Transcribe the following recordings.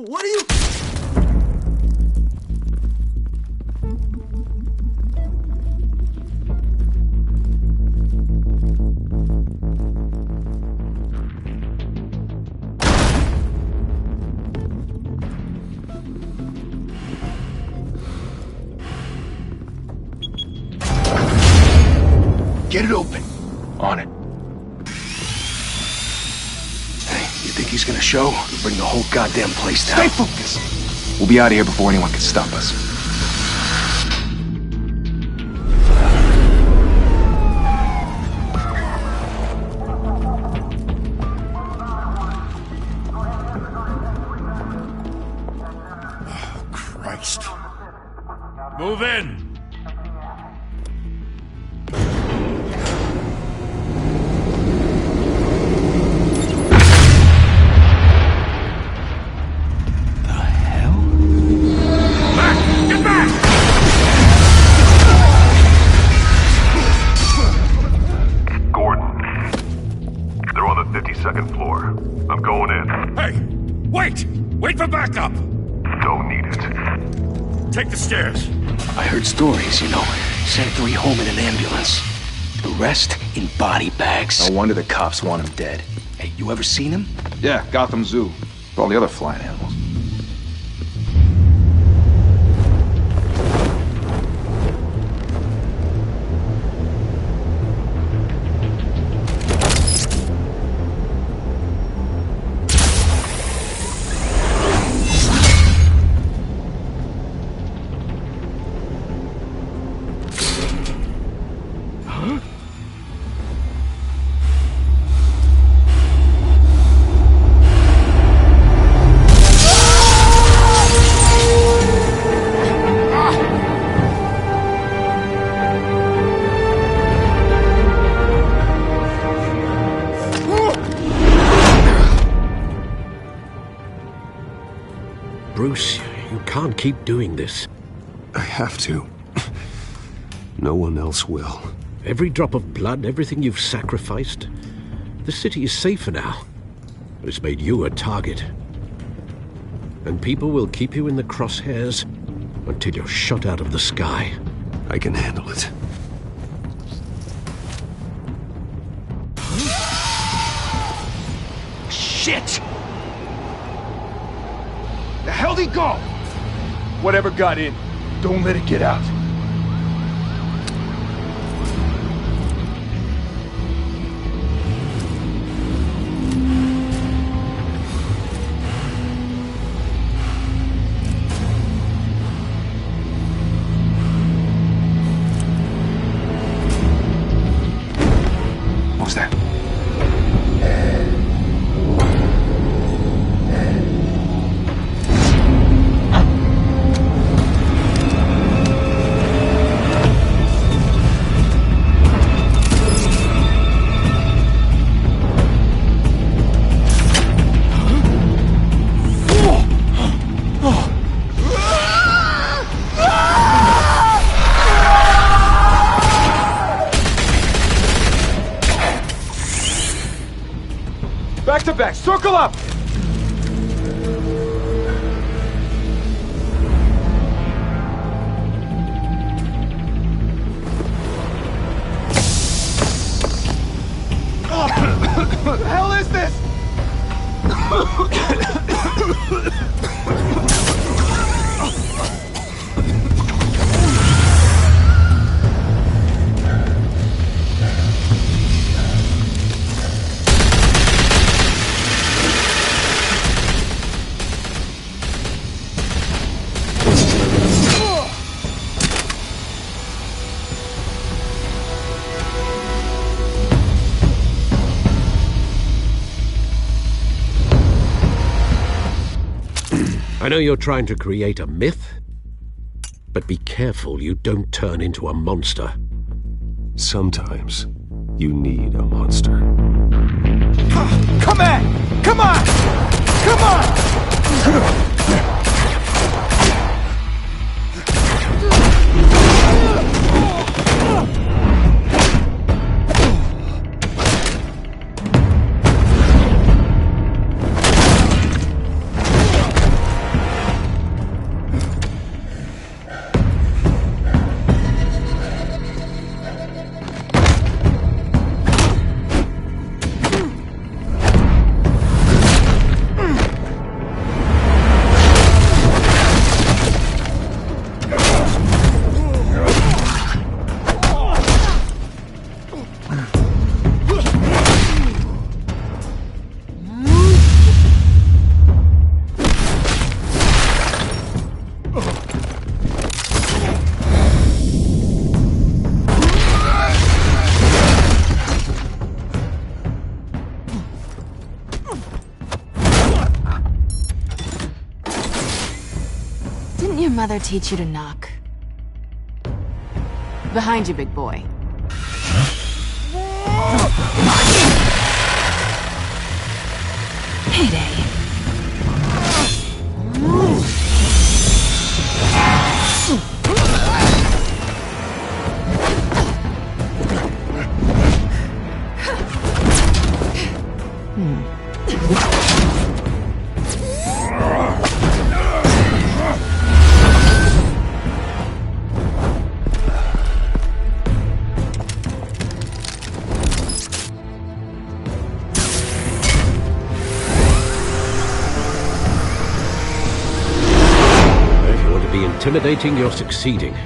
What are you... Get it open. On it. Hey, you think he's gonna show? We'll bring the whole goddamn place down. Stay focused. We'll be out of here before anyone can stop us. Oh, Christ. Move in! Second floor. I'm going in. Hey! Wait! Wait for backup! Don't need it. Take the stairs. I heard stories, you know. Sent 3 home in an ambulance. The rest in body bags. No wonder the cops want him dead. Hey, you ever seen him? Yeah, Gotham Zoo. With all the other flying animals. Bruce, you can't keep doing this. I have to. No one else will. Every drop of blood, everything you've sacrificed. The city is safer now. But it's made you a target. And people will keep you in the crosshairs until you're shot out of the sky. I can handle it. Shit! The hell'd he go? Whatever got in, don't let it get out. What was that? Back to back, circle up! What the hell is this? I know you're trying to create a myth, but be careful you don't turn into a monster. Sometimes you need a monster. Come on! Come on! Come on! Didn't your mother teach you to knock? Behind you, big boy. Heyday. Intimidating, you're succeeding.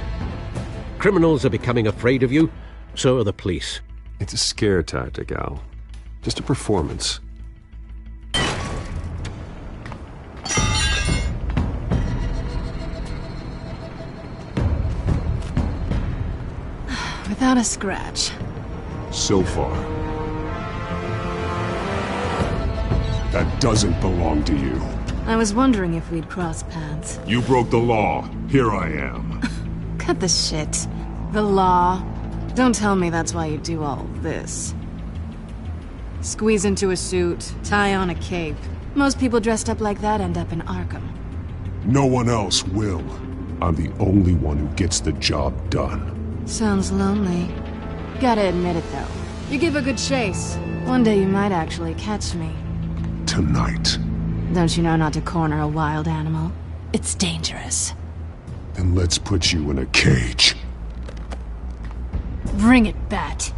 Criminals are becoming afraid of you, so are the police. It's a scare tactic, Al. Just a performance. Without a scratch. So far. That doesn't belong to you. I was wondering if we'd cross paths. You broke the law. Here I am. Cut the shit. The law. Don't tell me that's why you do all this. Squeeze into a suit, tie on a cape. Most people dressed up like that end up in Arkham. No one else will. I'm the only one who gets the job done. Sounds lonely. Gotta admit it, though. You give a good chase. One day you might actually catch me. Tonight. Don't you know not to corner a wild animal? It's dangerous. Then let's put you in a cage. Bring it, Bat.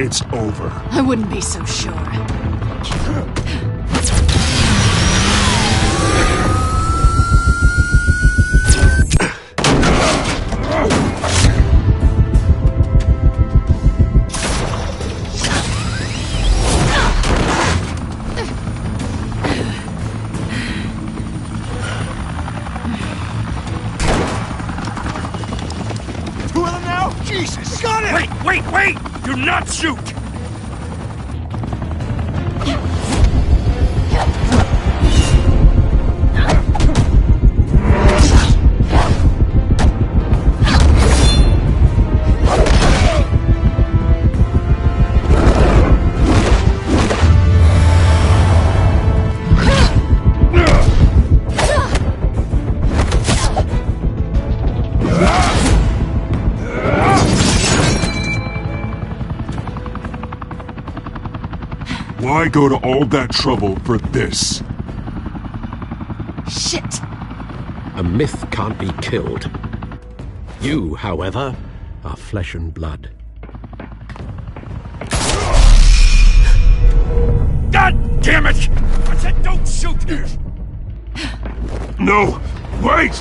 It's over. I wouldn't be so sure. Two of them now? Jesus! Got it! Wait! Do not shoot! Why go to all that trouble for this? Shit! A myth can't be killed. You, however, are flesh and blood. God damn it! I said don't shoot! No! Wait!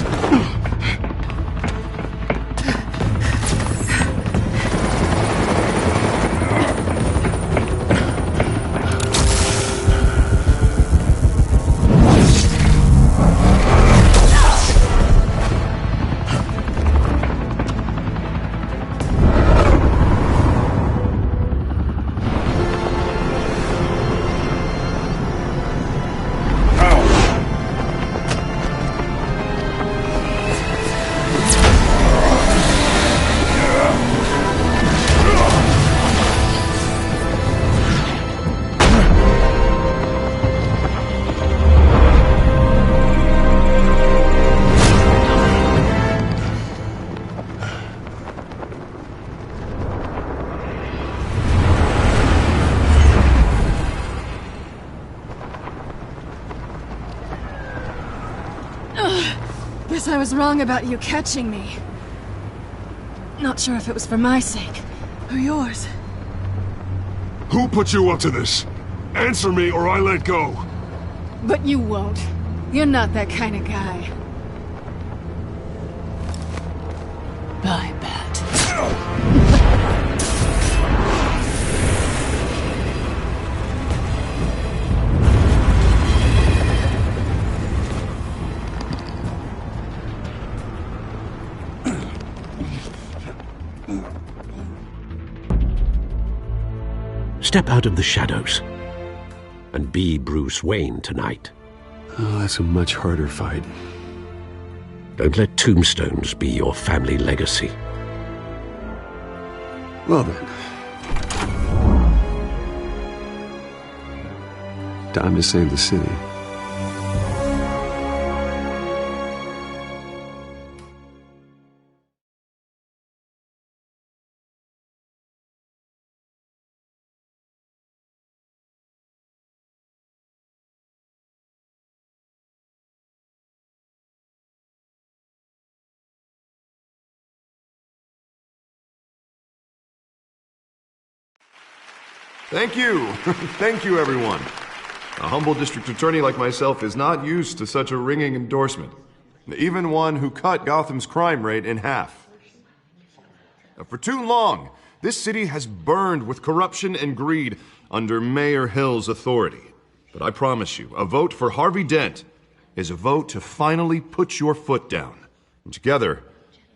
Guess I was wrong about you catching me. Not sure if it was for my sake, or yours. Who put you up to this? Answer me or I let go. But you won't. You're not that kind of guy. Bye, Bat. Step out of the shadows and be Bruce Wayne tonight. Oh, that's a much harder fight. Don't let tombstones be your family legacy. Well then. Time to save the city. Thank you. Thank you, everyone. A humble district attorney like myself is not used to such a ringing endorsement. Even one who cut Gotham's crime rate in half. For too long, this city has burned with corruption and greed under Mayor Hill's authority. But I promise you, a vote for Harvey Dent is a vote to finally put your foot down. And together,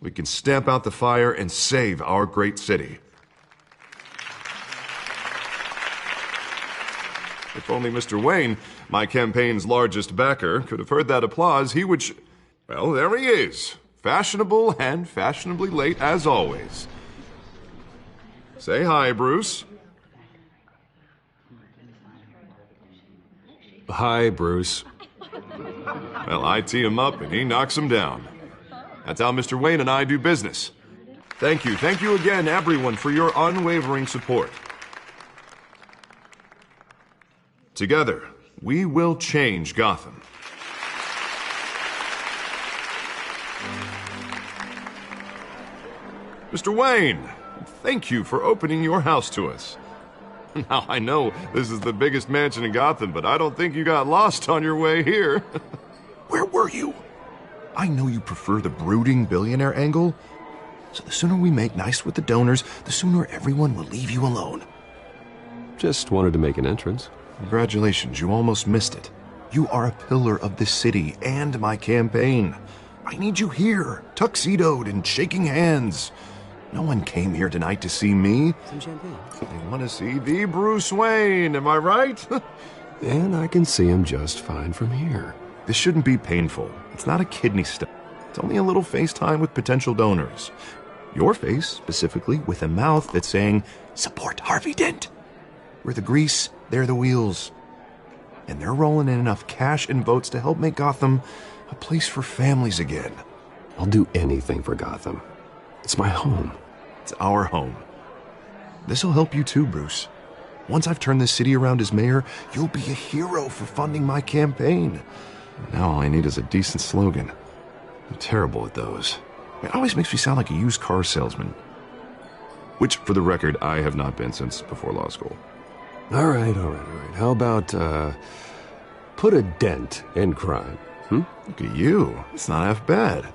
we can stamp out the fire and save our great city. If only Mr. Wayne, my campaign's largest backer, could have heard that applause, he would well, there he is. Fashionable and fashionably late as always. Say hi, Bruce. Hi, Bruce. Well, I tee him up and he knocks him down. That's how Mr. Wayne and I do business. Thank you again, everyone, for your unwavering support. Together, we will change Gotham. Mr. Wayne, thank you for opening your house to us. Now, I know this is the biggest mansion in Gotham, but I don't think you got lost on your way here. Where were you? I know you prefer the brooding billionaire angle, so the sooner we make nice with the donors, the sooner everyone will leave you alone. Just wanted to make an entrance. Congratulations, you almost missed it. You are a pillar of this city and my campaign. I need you here, tuxedoed and shaking hands. No one came here tonight to see me. Some champagne. They want to see the Bruce Wayne, am I right? And I can see him just fine from here. This shouldn't be painful. It's not a kidney stone. It's only a little FaceTime with potential donors. Your face, specifically, with a mouth that's saying, support Harvey Dent. We're the grease, they're the wheels. And they're rolling in enough cash and votes to help make Gotham a place for families again. I'll do anything for Gotham. It's my home. It's our home. This'll help you too, Bruce. Once I've turned this city around as mayor, you'll be a hero for funding my campaign. Now all I need is a decent slogan. I'm terrible at those. It always makes me sound like a used car salesman. Which, for the record, I have not been since before law school. All right. How about, put a dent in crime, Look at you. It's not half bad.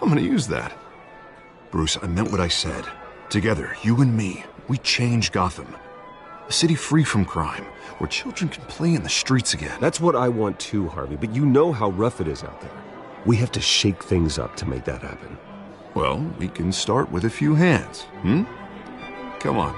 I'm gonna use that. Bruce, I meant what I said. Together, you and me, we change Gotham. A city free from crime, where children can play in the streets again. That's what I want too, Harvey, but you know how rough it is out there. We have to shake things up to make that happen. Well, we can start with a few hands, Come on.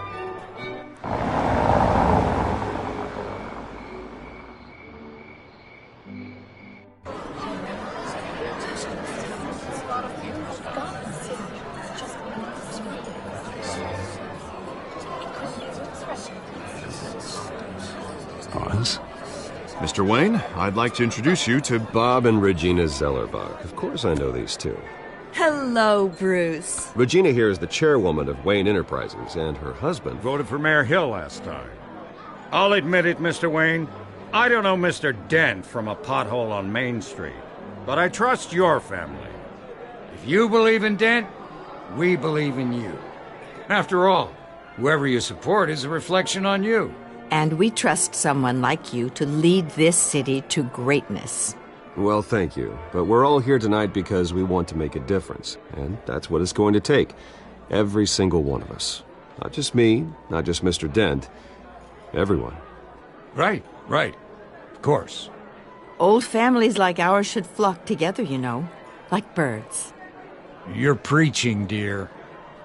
Pause. Mr. Wayne, I'd like to introduce you to Bob and Regina Zellerbach. Of course I know these two. Hello, Bruce. Regina here is the chairwoman of Wayne Enterprises, and her husband... Voted for Mayor Hill last time. I'll admit it, Mr. Wayne. I don't know Mr. Dent from a pothole on Main Street. But I trust your family. If you believe in Dent, we believe in you. After all, whoever you support is a reflection on you. And we trust someone like you to lead this city to greatness. Well, thank you. But we're all here tonight because we want to make a difference. And that's what it's going to take. Every single one of us. Not just me, not just Mr. Dent. Everyone. Right. Of course. Old families like ours should flock together, you know. Like birds. You're preaching, dear.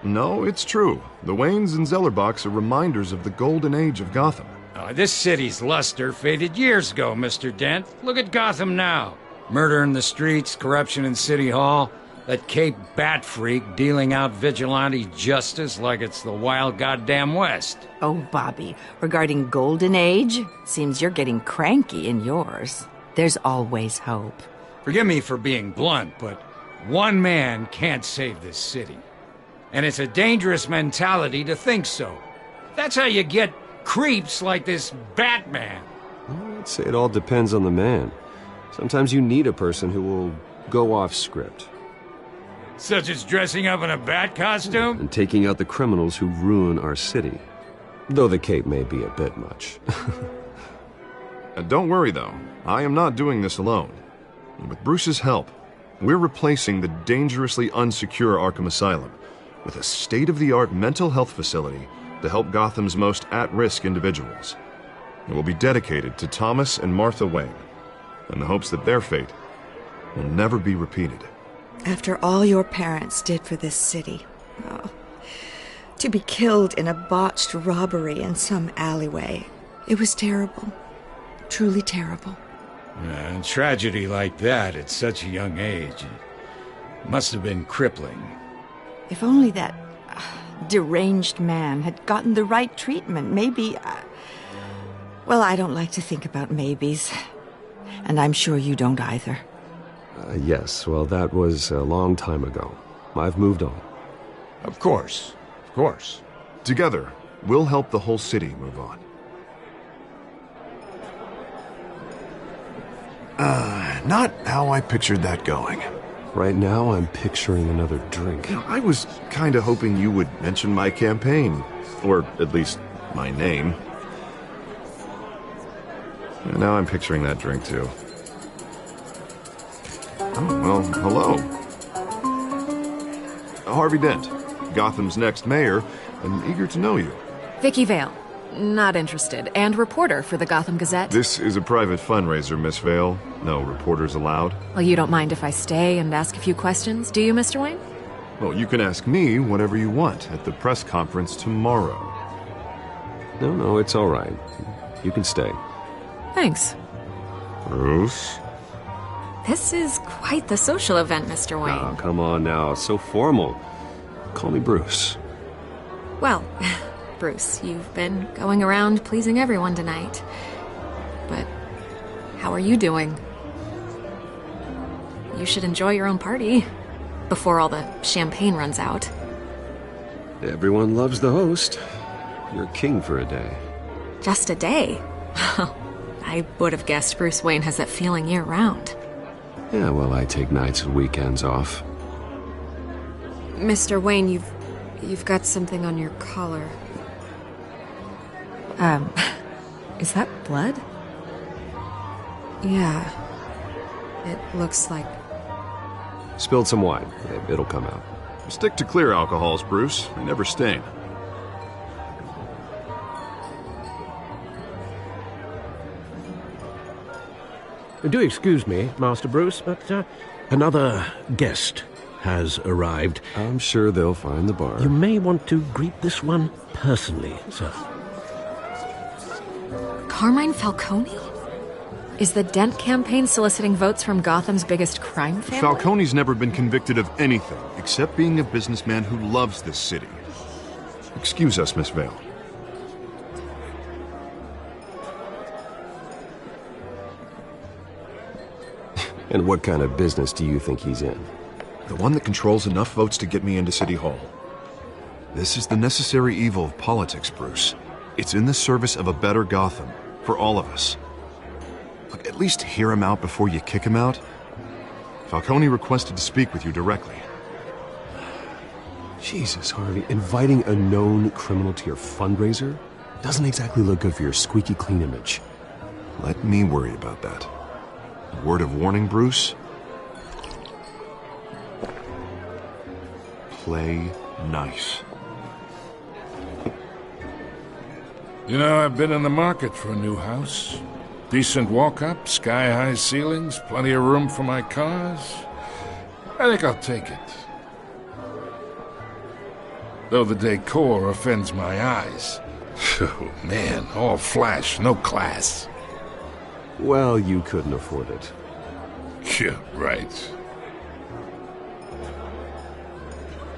No, it's true. The Waynes and Zellerbachs are reminders of the golden age of Gotham. This city's luster faded years ago, Mr. Dent. Look at Gotham now. Murder in the streets, corruption in City Hall, that Cape Bat freak dealing out vigilante justice like it's the wild goddamn West. Oh, Bobby, regarding Golden Age, seems you're getting cranky in yours. There's always hope. Forgive me for being blunt, but one man can't save this city. And it's a dangerous mentality to think so. That's how you get creeps like this Batman. I'd say it all depends on the man. Sometimes you need a person who will go off script. Such as dressing up in a bat costume? And taking out the criminals who ruin our city. Though the cape may be a bit much. Don't worry, though. I am not doing this alone. With Bruce's help, we're replacing the dangerously unsecure Arkham Asylum with a state-of-the-art mental health facility to help Gotham's most at-risk individuals. It will be dedicated to Thomas and Martha Wayne, in the hopes that their fate will never be repeated. After all your parents did for this city, to be killed in a botched robbery in some alleyway, it was terrible. Truly terrible. A tragedy like that at such a young age must have been crippling. If only that deranged man had gotten the right treatment, maybe... well, I don't like to think about maybes. And I'm sure you don't either. Yes, well, that was a long time ago. I've moved on. Of course. Together, we'll help the whole city move on. Not how I pictured that going. Right now, I'm picturing another drink. I was kinda hoping you would mention my campaign. Or at least, my name. And now I'm picturing that drink, too. Oh, well, hello. Harvey Dent, Gotham's next mayor, and eager to know you. Vicky Vale. Not interested. And reporter for the Gotham Gazette. This is a private fundraiser, Miss Vale. No reporters allowed. Well, you don't mind if I stay and ask a few questions, do you, Mr. Wayne? Well, you can ask me whatever you want at the press conference tomorrow. No, it's all right. You can stay. Thanks. Bruce? This is quite the social event, Mr. Wayne. Oh, come on now. It's so formal. Call me Bruce. Well, Bruce, you've been going around pleasing everyone tonight. But how are you doing? You should enjoy your own party before all the champagne runs out. Everyone loves the host. You're king for a day. Just a day? I would have guessed Bruce Wayne has that feeling year-round. Yeah, well, I take nights and weekends off. Mr. Wayne, you've got something on your collar. Is that blood? Yeah. It looks like... Spilled some wine. It'll come out. Stick to clear alcohols, Bruce. They never stain. Do excuse me, Master Bruce, but another guest has arrived. I'm sure they'll find the bar. You may want to greet this one personally, sir. Carmine Falcone? Is the Dent campaign soliciting votes from Gotham's biggest crime family? Falcone's never been convicted of anything except being a businessman who loves this city. Excuse us, Miss Vale. And what kind of business do you think he's in? The one that controls enough votes to get me into City Hall. This is the necessary evil of politics, Bruce. It's in the service of a better Gotham, for all of us. Look, at least hear him out before you kick him out. Falcone requested to speak with you directly. Jesus, Harvey, inviting a known criminal to your fundraiser doesn't exactly look good for your squeaky clean image. Let me worry about that. A word of warning, Bruce? Play nice. You know, I've been in the market for a new house. Decent walk-up, sky-high ceilings, plenty of room for my cars. I think I'll take it. Though the decor offends my eyes. Oh, man, all flash, no class. Well, you couldn't afford it. Yeah, right.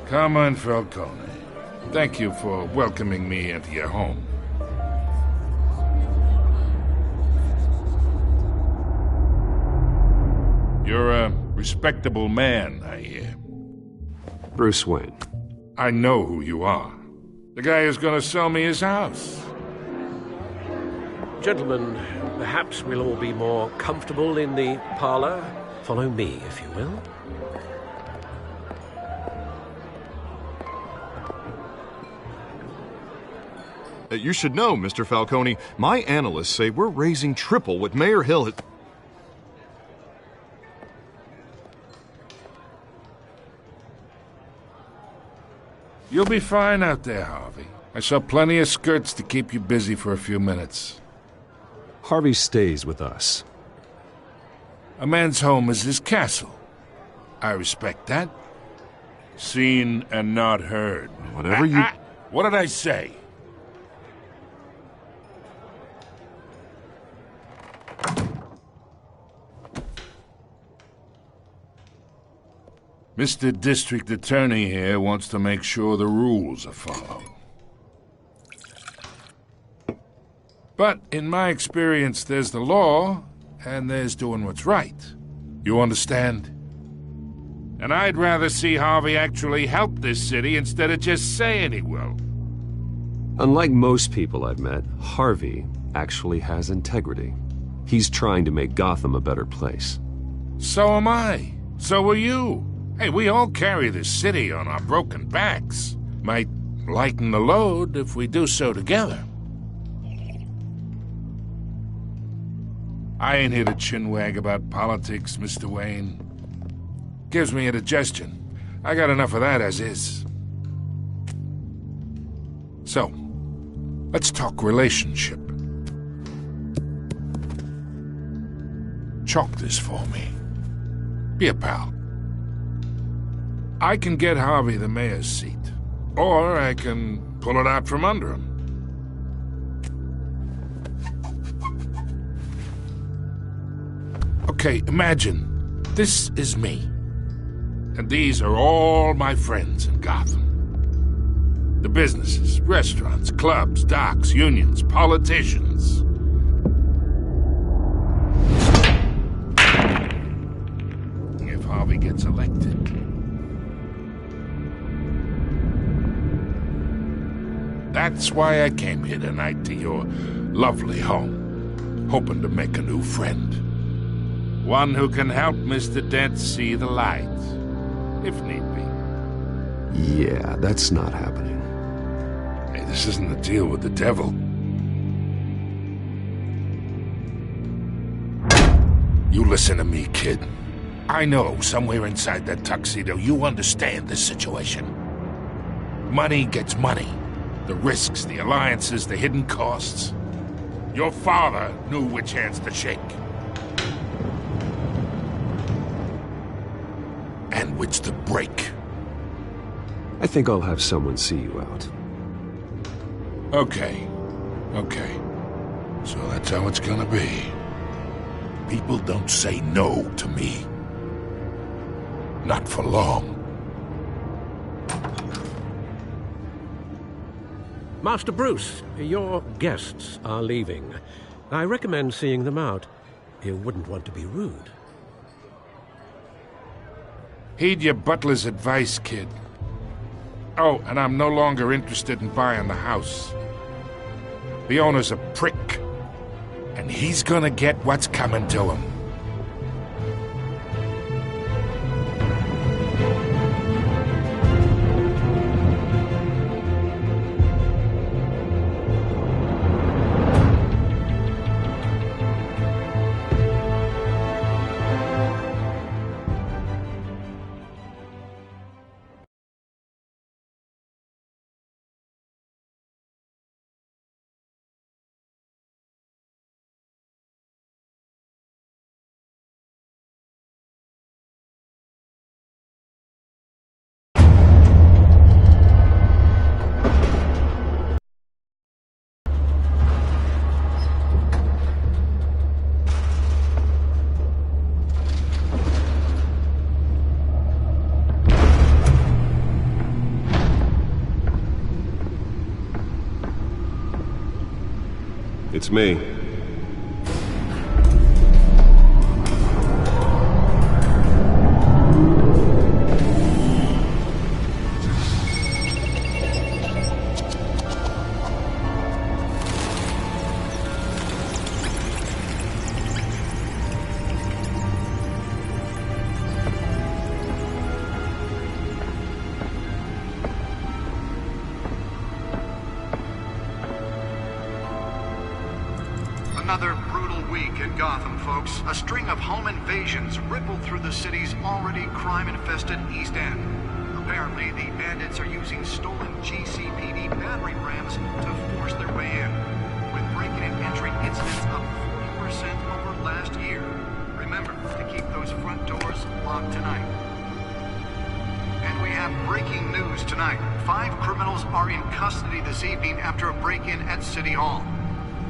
Carmine Falcone, thank you for welcoming me into your home. You're a respectable man, I hear. Bruce Wayne. I know who you are. The guy who's gonna sell me his house. Gentlemen, perhaps we'll all be more comfortable in the parlor. Follow me, if you will. You should know, Mr. Falcone, my analysts say we're raising triple what Mayor Hill had... You'll be fine out there, Harvey. I saw plenty of skirts to keep you busy for a few minutes. Harvey stays with us. A man's home is his castle. I respect that. Seen and not heard. Whatever you... What did I say? Mr. District Attorney here wants to make sure the rules are followed. But in my experience, there's the law, and there's doing what's right. You understand? And I'd rather see Harvey actually help this city instead of just saying he will. Unlike most people I've met, Harvey actually has integrity. He's trying to make Gotham a better place. So am I. So are you. Hey, we all carry this city on our broken backs. Might lighten the load if we do so together. I ain't here to chinwag about politics, Mr. Wayne. Gives me indigestion. I got enough of that as is. So, let's talk relationship. Chalk this for me. Be a pal. I can get Harvey the mayor's seat, or I can pull it out from under him. Okay, imagine this is me, and these are all my friends in Gotham. The businesses, restaurants, clubs, docks, unions, politicians. If Harvey gets elected, that's why I came here tonight to your lovely home, hoping to make a new friend. One who can help Mr. Dent see the light, if need be. Yeah, that's not happening. Hey, this isn't a deal with the devil. You listen to me, kid. I know somewhere inside that tuxedo you understand this situation. Money gets money. The risks, the alliances, the hidden costs. Your father knew which hands to shake. And which to break. I think I'll have someone see you out. Okay. So that's how it's gonna be. People don't say no to me. Not for long. Master Bruce, your guests are leaving. I recommend seeing them out. You wouldn't want to be rude. Heed your butler's advice, kid. Oh, and I'm no longer interested in buying the house. The owner's a prick, and he's gonna get what's coming to him. It's me. Another brutal week in Gotham, folks. A string of home invasions rippled through the city's already crime-infested East End. Apparently, the bandits are using stolen GCPD battering rams to force their way in, with breaking and entering incidents up 40% over last year. Remember to keep those front doors locked tonight. And we have breaking news tonight. 5 criminals are in custody this evening after a break-in at City Hall.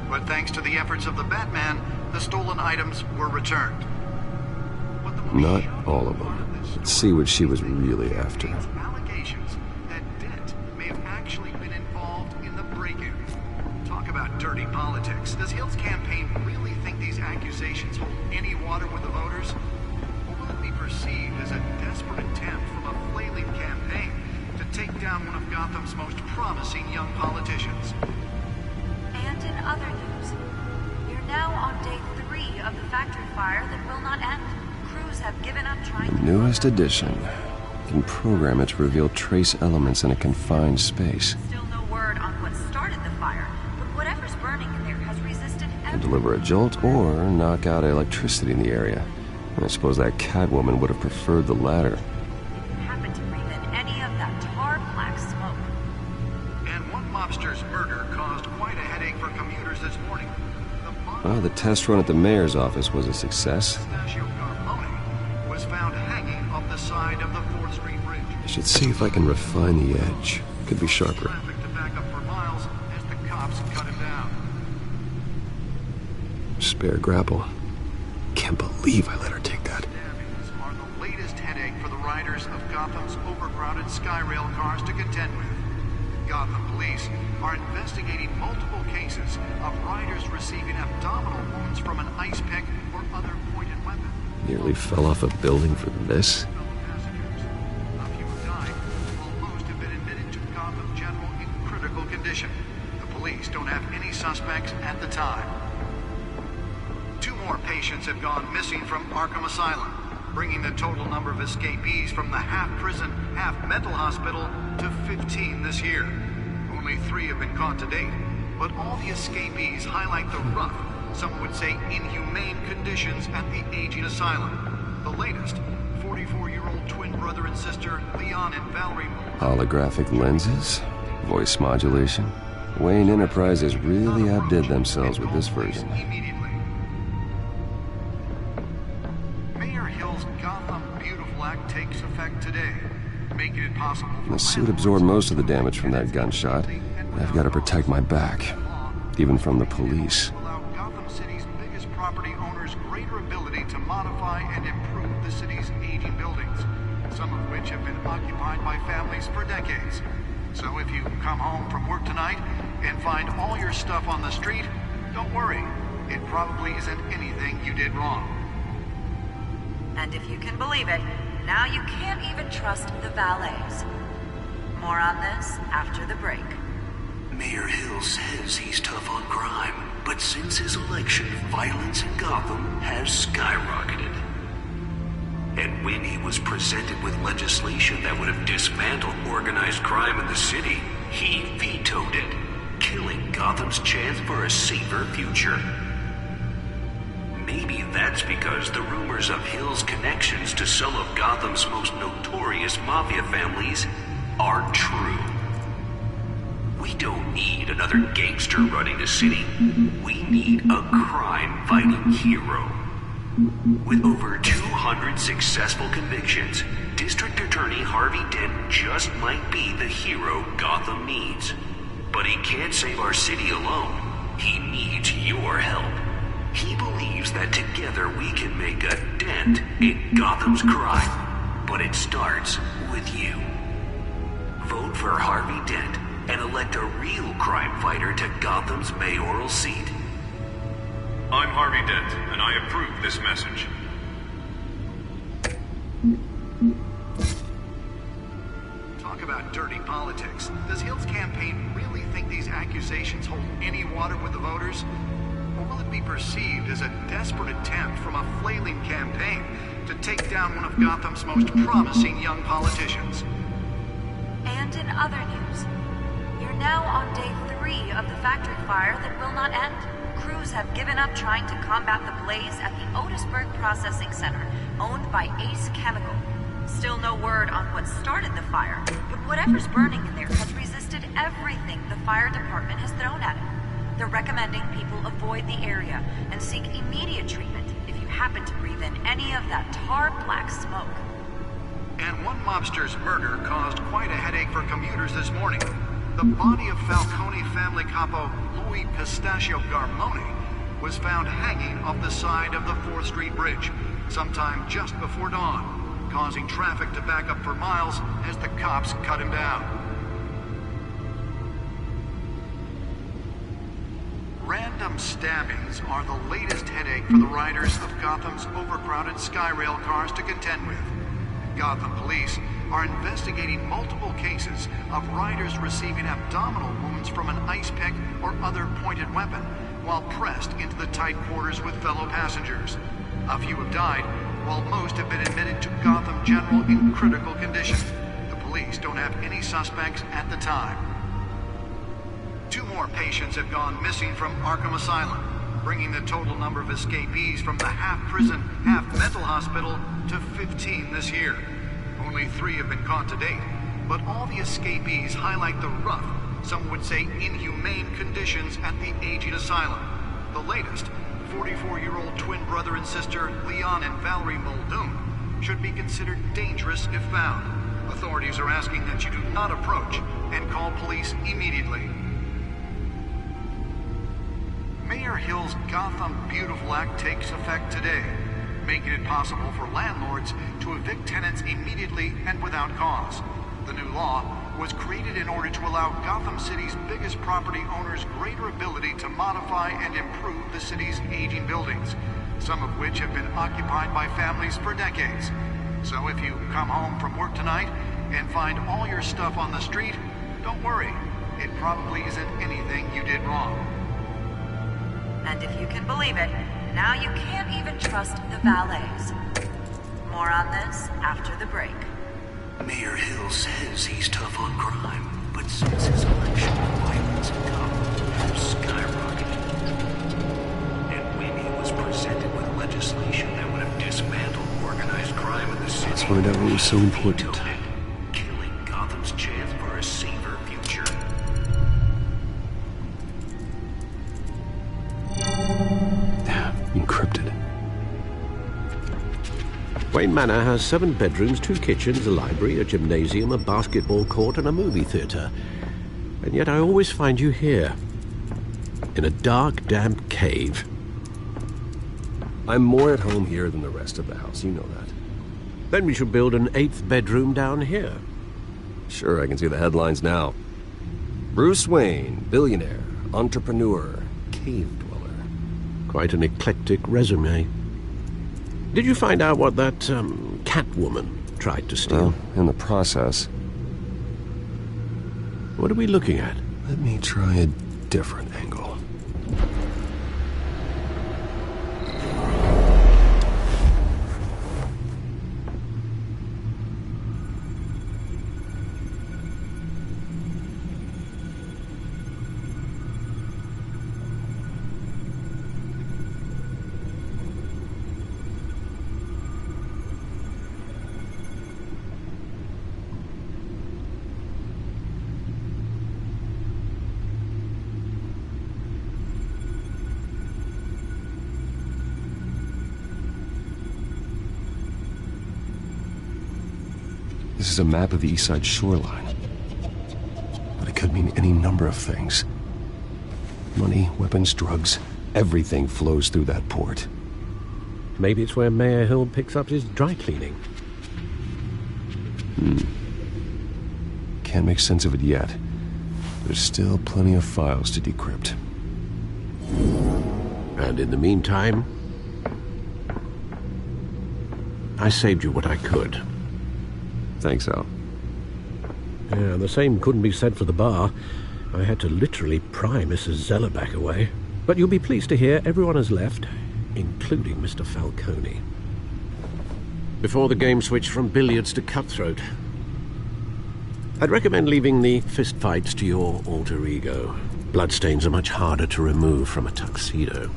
But thanks to the efforts of the Batman, the stolen items were returned. Not all of them. Let's see what she was really after. Allegations that Dent may have actually been involved in the break-in. Talk about dirty politics. Does Hill's campaign really think these accusations hold any water with the voters? Or will it be perceived as a desperate attempt from a flailing campaign to take down one of Gotham's most promising young politicians? And in other news, we're now on day 3 of the factory fire that will not end. Crews have given up trying to... Newest edition. You can program it to reveal trace elements in a confined space. Still no word on what started the fire, but whatever's burning in there has resisted... Can deliver a jolt or knock out electricity in the area. And I suppose that Catwoman would have preferred the latter. Didn't happen to breathe in any of that tar black smoke. And one mobster's murder caused quite a headache for commuters this morning. Well, the test run at the mayor's office was a success. Was found hanging off the side of the 4th Street Bridge. I should see if I can refine the edge. Could be sharper. Traffic to back up for miles as the cops cut him down. Spare grapple. Can't believe I let her take that. Stabbings are the latest headache for the riders of Gotham's overcrowded Skyrail cars to contend with. Gotham police are investigating multiple cases of riders receiving abdominal wounds from an ice pick or other pointed weapon. Nearly fell off a building for this. A few have died, while most have been admitted to Gotham General in critical condition. The police don't have any suspects at the time. 2 more patients have gone missing from Arkham Asylum, bringing the total number of escapees from the half-prison, half-mental hospital to 15 this year. Only 3 have been caught to date, but all the escapees highlight the rough, some would say inhumane conditions at the aging asylum. The latest, 44-year-old twin brother and sister, Leon and Valerie... Holographic lenses? Voice modulation? Wayne Enterprises really outdid themselves with this version. Mayor Hill's Gotham Beautiful Act takes effect today, making it possible for... The suit absorbed most of the damage from that gunshot. I've got to protect my back, even from the police. Property owners greater ability to modify and improve the city's aging buildings, some of which have been occupied by families for decades. So if you come home from work tonight and find all your stuff on the street, don't worry. It probably isn't anything you did wrong. And if you can believe it, now you can't even trust the valets. More on this after the break. Mayor Hill says he's tough on crime, but since his election, violence in Gotham has skyrocketed. And when he was presented with legislation that would have dismantled organized crime in the city, he vetoed it, killing Gotham's chance for a safer future. Maybe that's because the rumors of Hill's connections to some of Gotham's most notorious mafia families are true. We don't need another gangster running the city. We need a crime-fighting hero. With over 200 successful convictions, District Attorney Harvey Dent just might be the hero Gotham needs. But he can't save our city alone. He needs your help. He believes that together we can make a dent in Gotham's crime. But it starts with you. Vote for Harvey Dent and elect a real crime fighter to Gotham's mayoral seat. I'm Harvey Dent, and I approve this message. Talk about dirty politics. Does Hill's campaign really think these accusations hold any water with the voters? Or will it be perceived as a desperate attempt from a flailing campaign to take down one of Gotham's most promising young politicians? And in other news, you're now on day 3 of the factory fire that will not end. Crews have given up trying to combat the blaze at the Otisburg Processing Center, owned by Ace Chemical. Still no word on what started the fire, but whatever's burning in there has resisted everything the fire department has thrown at it. They're recommending people avoid the area and seek immediate treatment if you happen to breathe in any of that tar black smoke. And one mobster's murder caused quite a headache for commuters this morning. The body of Falcone family capo Louis Pistachio Garmone was found hanging off the side of the 4th Street Bridge sometime just before dawn, causing traffic to back up for miles as the cops cut him down. Random stabbings are the latest headache for the riders of Gotham's overcrowded Skyrail cars to contend with. Gotham police are investigating multiple cases of riders receiving abdominal wounds from an ice pick or other pointed weapon while pressed into the tight quarters with fellow passengers. A few have died, while most have been admitted to Gotham General in critical condition. The police don't have any suspects at the time. 2 more patients have gone missing from Arkham Asylum, bringing the total number of escapees from the half-prison, half-mental hospital to 15 this year. Only 3 have been caught to date, but all the escapees highlight the rough, some would say inhumane conditions at the aging asylum. The latest, 44-year-old twin brother and sister Leon and Valerie Muldoon, should be considered dangerous if found. Authorities are asking that you do not approach and call police immediately. Mayor Hill's Gotham Beautiful Act takes effect today, making it possible for landlords to evict tenants immediately and without cause. The new law was created in order to allow Gotham City's biggest property owners greater ability to modify and improve the city's aging buildings, some of which have been occupied by families for decades. So if you come home from work tonight and find all your stuff on the street, don't worry. It probably isn't anything you did wrong. And if you can believe it, now you can't even trust the valets. More on this after the break. Mayor Hill says he's tough on crime, but since his election, violence in Gotham has skyrocketed. And when he was presented with legislation that would have dismantled organized crime in the city, let's find out what was so important. Killing Gotham's chance for a safer future. Encrypted. Wayne Manor has 7 bedrooms, 2 kitchens, a library, a gymnasium, a basketball court, and a movie theater. And yet I always find you here, in a dark, damp cave. I'm more at home here than the rest of the house, you know that. Then we should build an 8th bedroom down here. Sure, I can see the headlines now. Bruce Wayne, billionaire, entrepreneur, cave dweller. Quite an eclectic resume. Did you find out what that, Catwoman tried to steal? Well, in the process. What are we looking at? Let me try a different angle. This is a map of the East Side shoreline. But it could mean any number of things. Money, weapons, drugs, everything flows through that port. Maybe it's where Mayor Hill picks up his dry cleaning. Can't make sense of it yet. There's still plenty of files to decrypt. And in the meantime, I saved you what I could. Thanks, Al. Yeah, the same couldn't be said for the bar. I had to literally pry Mrs. Zeller back away. But you'll be pleased to hear everyone has left, including Mr. Falcone. Before the game switched from billiards to cutthroat. I'd recommend leaving the fistfights to your alter ego. Bloodstains are much harder to remove from a tuxedo.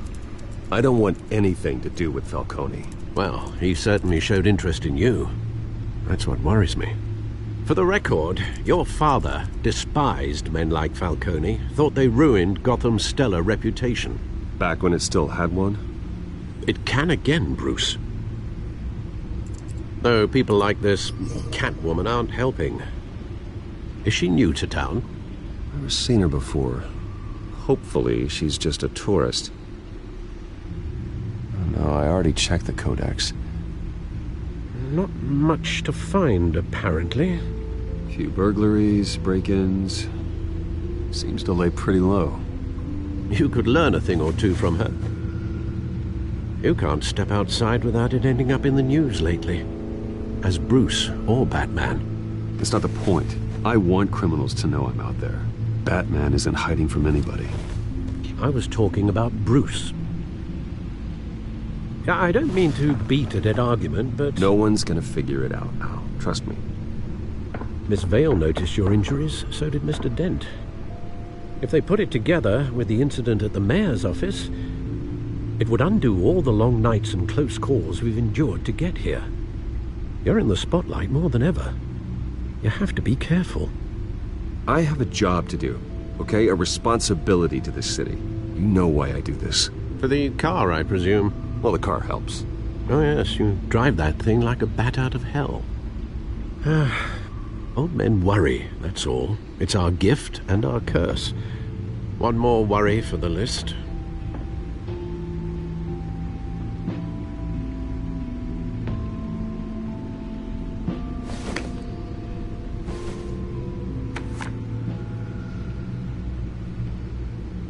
I don't want anything to do with Falcone. Well, he certainly showed interest in you. That's what worries me. For the record, your father despised men like Falcone, thought they ruined Gotham's stellar reputation. Back when it still had one? It can again, Bruce. Though people like this Catwoman aren't helping. Is she new to town? I've never seen her before. Hopefully, she's just a tourist. Oh, no, I already checked the codex. Not much to find, apparently. Few burglaries, break-ins. Seems to lay pretty low. You could learn a thing or two from her. You can't step outside without it ending up in the news lately. As Bruce or Batman. That's not the point. I want criminals to know I'm out there. Batman isn't hiding from anybody. I was talking about Bruce. I don't mean to beat a dead argument, but... No one's gonna figure it out now. Trust me. Miss Vale noticed your injuries, so did Mr. Dent. If they put it together with the incident at the mayor's office, it would undo all the long nights and close calls we've endured to get here. You're in the spotlight more than ever. You have to be careful. I have a job to do, okay? A responsibility to this city. You know why I do this. For the car, I presume. Well, the car helps. Oh, yes, you drive that thing like a bat out of hell. Old men worry, that's all. It's our gift and our curse. One more worry for the list.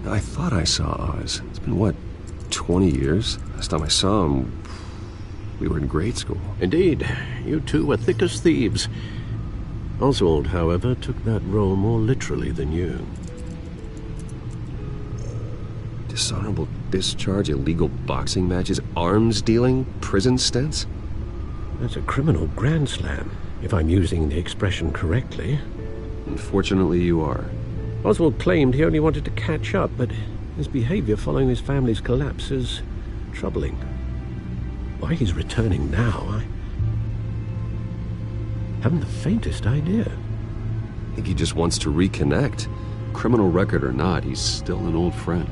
I thought I saw Oz. It's been, what, 20 years? Last time I saw him, we were in grade school. Indeed. You two were thick as thieves. Oswald, however, took that role more literally than you. Dishonorable discharge, illegal boxing matches, arms dealing, prison stints? That's a criminal grand slam, if I'm using the expression correctly. Unfortunately, you are. Oswald claimed he only wanted to catch up, but his behavior following his family's collapse is troubling. Why he's returning now, I haven't the faintest idea. I think he just wants to reconnect. Criminal record or not, he's still an old friend.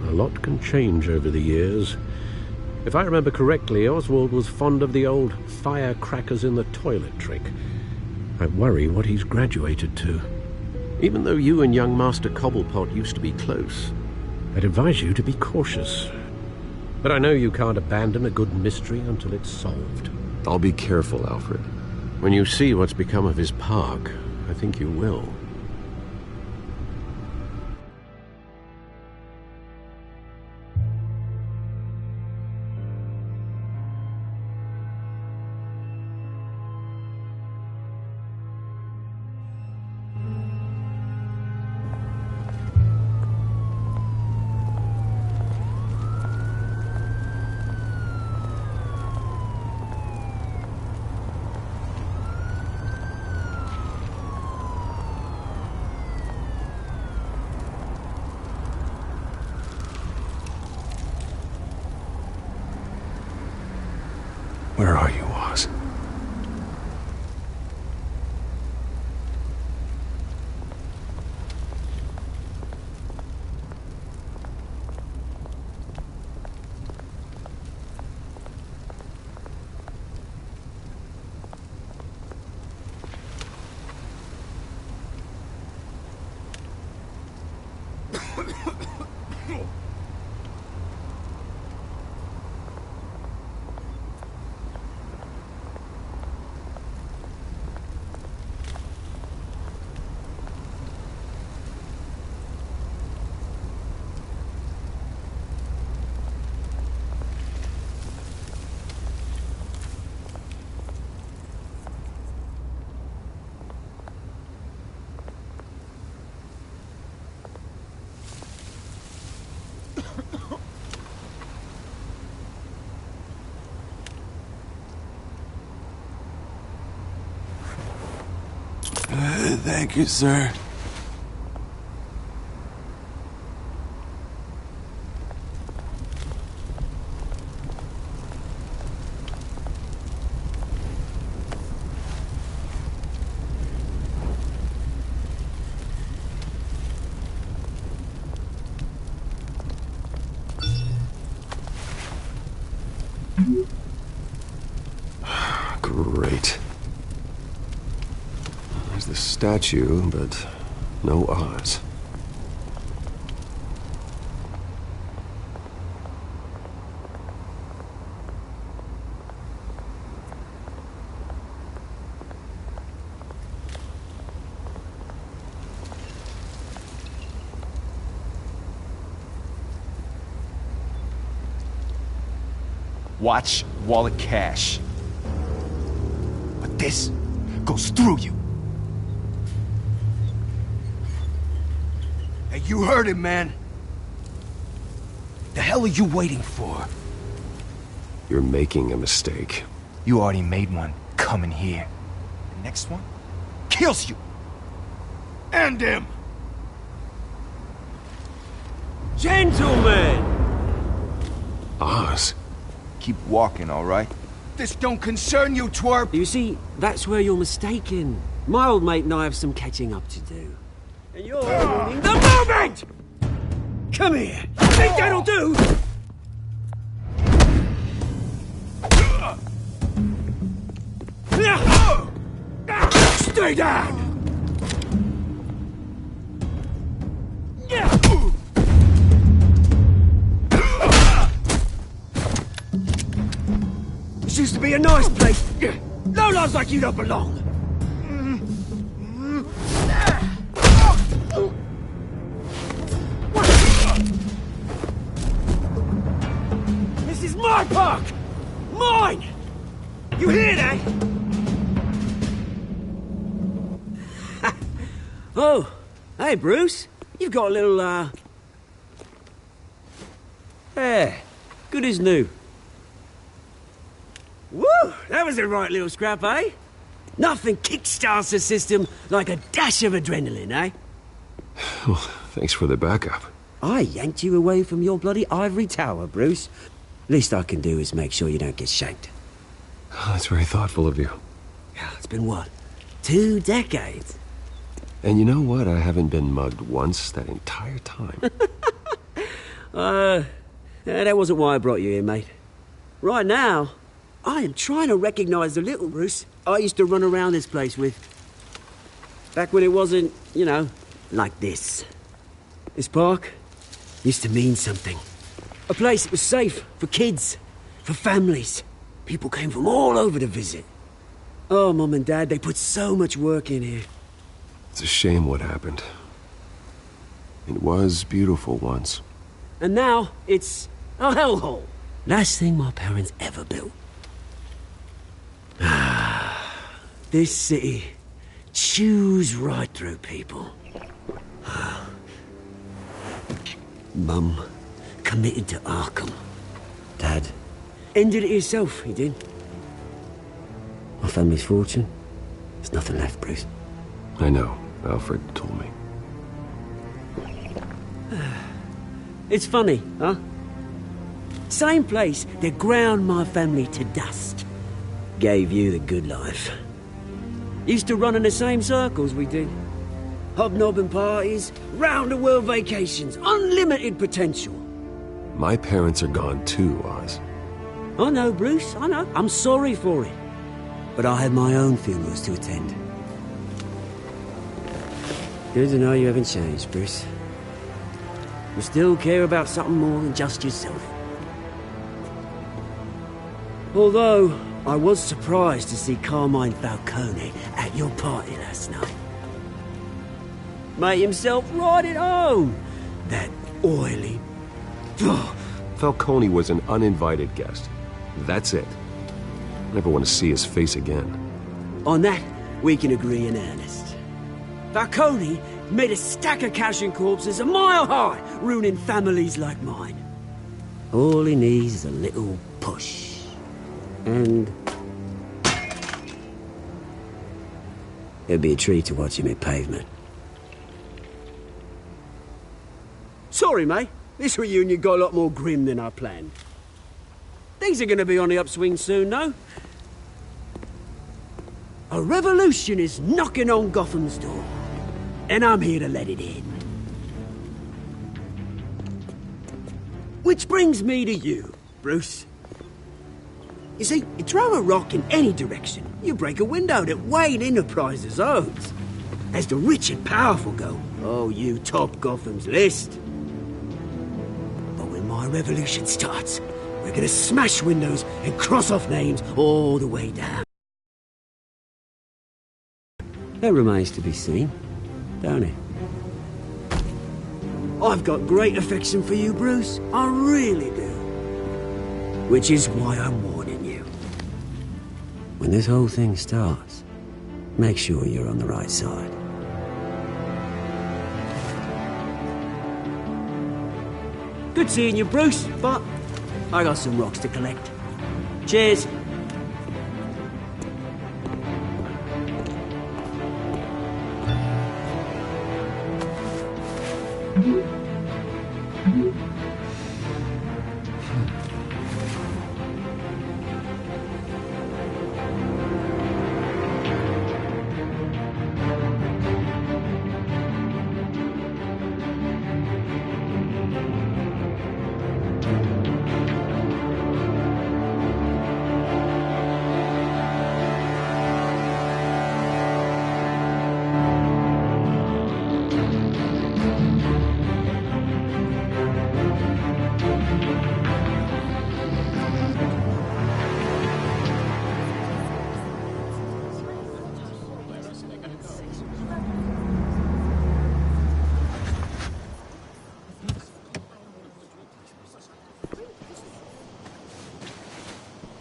A lot can change over the years. If I remember correctly, Oswald was fond of the old firecrackers in the toilet trick. I worry what he's graduated to. Even though you and young Master Cobblepot used to be close, I'd advise you to be cautious. But I know you can't abandon a good mystery until it's solved. I'll be careful, Alfred. When you see what's become of his park, I think you will. Where are you, Oz? Thank you, sir. Great. There's the statue, but no Oz. Watch wallet cash. But this goes through you. Hey, you heard him, man. The hell are you waiting for? You're making a mistake. You already made one coming here. The next one kills you. And him. Gentlemen! Oz. Keep walking, all right? This don't concern you, twerp! You see, that's where you're mistaken. My old mate and I have some catching up to do. And you're ruining the moment! Come here! Think that'll do? Stay down! This used to be a nice place. No loves like you don't belong. This is my park! Mine! You hear that? Oh, hey Bruce. You've got a little, Yeah, good as new. Woo! That was a right little scrap, eh? Nothing kickstarts the system like a dash of adrenaline, eh? Well, thanks for the backup. I yanked you away from your bloody ivory tower, Bruce. Least I can do is make sure you don't get shanked. Oh, that's very thoughtful of you. Yeah, it's been what? 2 decades? And you know what? I haven't been mugged once that entire time. That wasn't why I brought you here, mate. Right now, I am trying to recognize the little Bruce I used to run around this place with. Back when it wasn't, you know, like this. This park used to mean something. A place that was safe for kids, for families. People came from all over to visit. Oh, Mum and Dad, they put so much work in here. It's a shame what happened. It was beautiful once. And now, it's a hellhole. Last thing my parents ever built. This city chews right through people. Mum committed to Arkham. Dad ended it himself, he did. My family's fortune, there's nothing left, Bruce. I know. Alfred told me. It's funny, huh? Same place that ground my family to dust. Gave you the good life. Used to run in the same circles we did. Hobnobbing parties, round-the-world vacations, unlimited potential. My parents are gone too, Oz. I know, Bruce, I know. I'm sorry for it. But I had my own funerals to attend. Good to know you haven't changed, Bruce. You still care about something more than just yourself. Although, I was surprised to see Carmine Falcone at your party last night. Made himself right at home. That oily... Falcone was an uninvited guest. That's it. I never want to see his face again. On that, we can agree in earnest. Falcone made a stack of cashing corpses a mile high, ruining families like mine. All he needs is a little push. And... It'd be a treat to watch him hit pavement. Sorry, mate. This reunion got a lot more grim than I planned. Things are going to be on the upswing soon, though. A revolution is knocking on Gotham's door, and I'm here to let it in. Which brings me to you, Bruce. You see, you throw a rock in any direction, you break a window that Wayne Enterprises owns. As the rich and powerful go, oh, you top Gotham's list. But when my revolution starts, we're gonna smash windows and cross off names all the way down. That remains to be seen, don't it? I've got great affection for you, Bruce. I really do. Which is why I'm warning you. When this whole thing starts, make sure you're on the right side. Good seeing you, Bruce, but I got some rocks to collect. Cheers.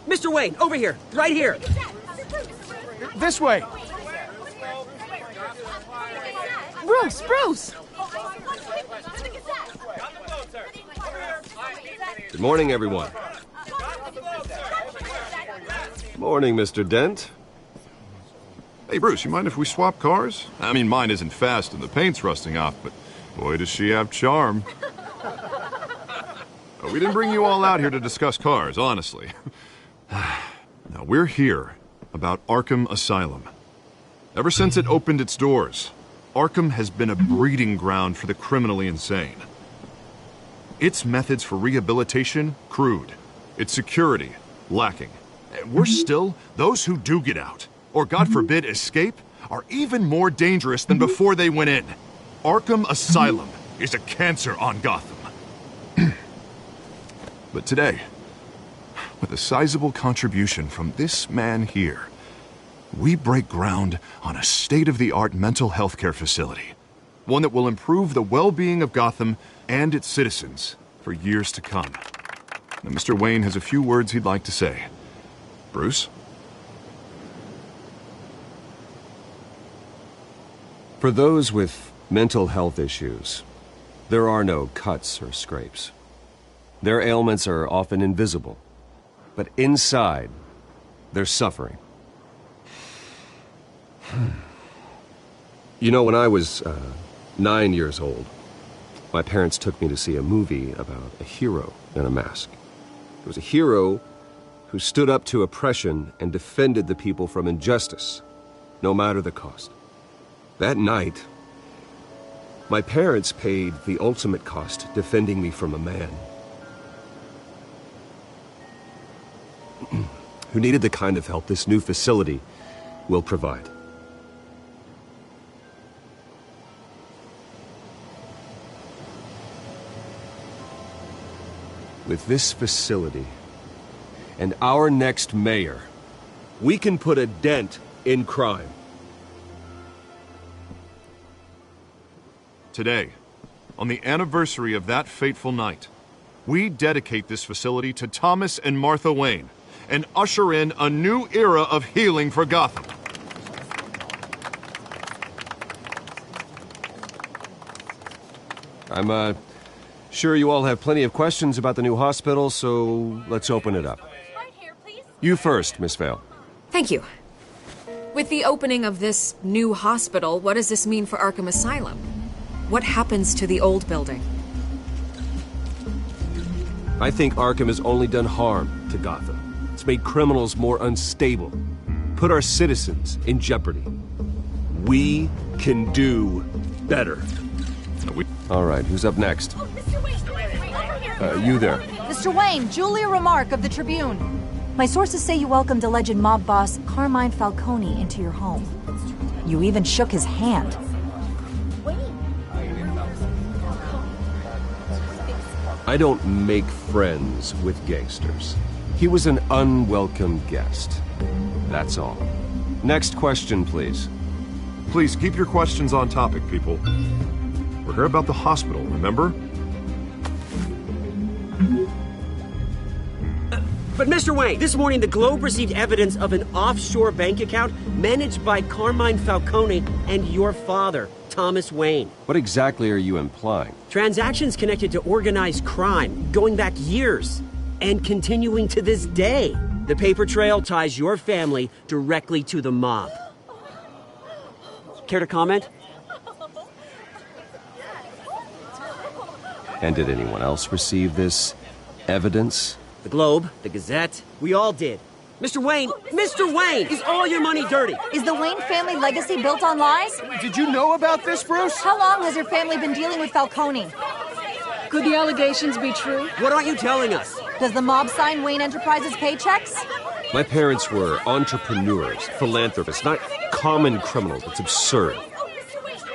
Mr. Wayne, over here, right here. This way. Bruce! Good morning, everyone. Morning, Mr. Dent. Hey, Bruce, you mind if we swap cars? I mean, mine isn't fast and the paint's rusting off, but boy, does she have charm. We didn't bring you all out here to discuss cars, honestly. Now, we're here about Arkham Asylum. Ever since it opened its doors, Arkham has been a breeding ground for the criminally insane. Its methods for rehabilitation, crude. Its security, lacking. And worse still, those who do get out, or God forbid escape, are even more dangerous than before they went in. Arkham Asylum is a cancer on Gotham. But today, with a sizable contribution from this man here, we break ground on a state-of-the-art mental health care facility. One that will improve the well-being of Gotham and its citizens for years to come. Now, Mr. Wayne has a few words he'd like to say. Bruce? For those with mental health issues, there are no cuts or scrapes. Their ailments are often invisible, but inside, they're suffering. You know, when I was 9 years old, my parents took me to see a movie about a hero in a mask. It was a hero who stood up to oppression and defended the people from injustice, no matter the cost. That night, my parents paid the ultimate cost defending me from a man who needed the kind of help this new facility will provide. With this facility and our next mayor, we can put a dent in crime. Today, on the anniversary of that fateful night, we dedicate this facility to Thomas and Martha Wayne and usher in a new era of healing for Gotham. I'm sure you all have plenty of questions about the new hospital, so let's open it up. You first, Miss Vale. Thank you. With the opening of this new hospital, what does this mean for Arkham Asylum? What happens to the old building? I think Arkham has only done harm to Gotham. It's made criminals more unstable, put our citizens in jeopardy. We can do better. All right, who's up next? You there. Mr. Wayne, Julia Remark of the Tribune. My sources say you welcomed alleged mob boss Carmine Falcone into your home. You even shook his hand. I don't make friends with gangsters. He was an unwelcome guest. That's all. Next question, please. Please keep your questions on topic, people. We're here about the hospital, remember? But Mr. Wayne, this morning the Globe received evidence of an offshore bank account managed by Carmine Falcone and your father, Thomas Wayne. What exactly are you implying? Transactions connected to organized crime, going back years, and continuing to this day. The paper trail ties your family directly to the mob. Care to comment? And did anyone else receive this evidence? The Globe, the Gazette, we all did. Mr. Wayne, is all your money dirty? Is the Wayne family legacy built on lies? Did you know about this, Bruce? How long has your family been dealing with Falcone? Could the allegations be true? What aren't you telling us? Does the mob sign Wayne Enterprises paychecks? My parents were entrepreneurs, philanthropists, not common criminals. It's absurd.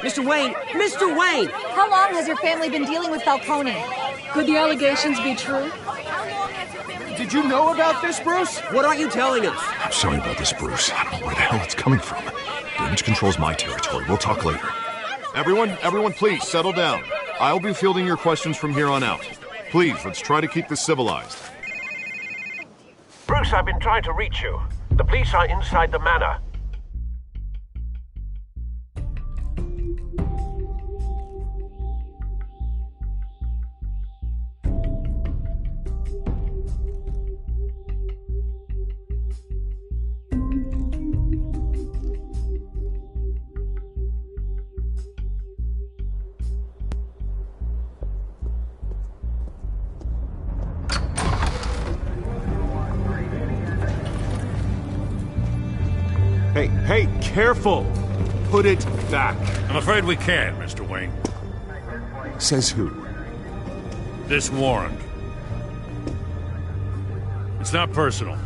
Mr. Wayne! How long has your family been dealing with Falcone? Could the allegations be true? Did you know about this, Bruce? What aren't you telling us? I'm sorry about this, Bruce. I don't know where the hell it's coming from. Damage control's my territory. We'll talk later. Everyone, please settle down. I'll be fielding your questions from here on out. Please, let's try to keep this civilized. Bruce, I've been trying to reach you. The police are inside the manor. Hey, careful! Put it back. I'm afraid we can't, Mr. Wayne. Says who? This warrant. It's not personal.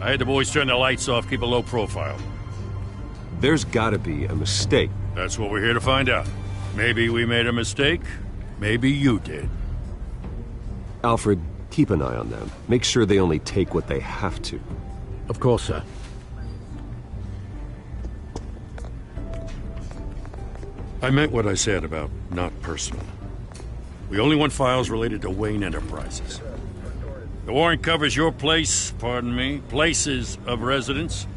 I had the boys turn the lights off, keep a low profile. There's gotta be a mistake. That's what we're here to find out. Maybe we made a mistake. Maybe you did. Alfred, keep an eye on them. Make sure they only take what they have to. Of course, sir. I meant what I said about not personal. We only want files related to Wayne Enterprises. The warrant covers your places of residence,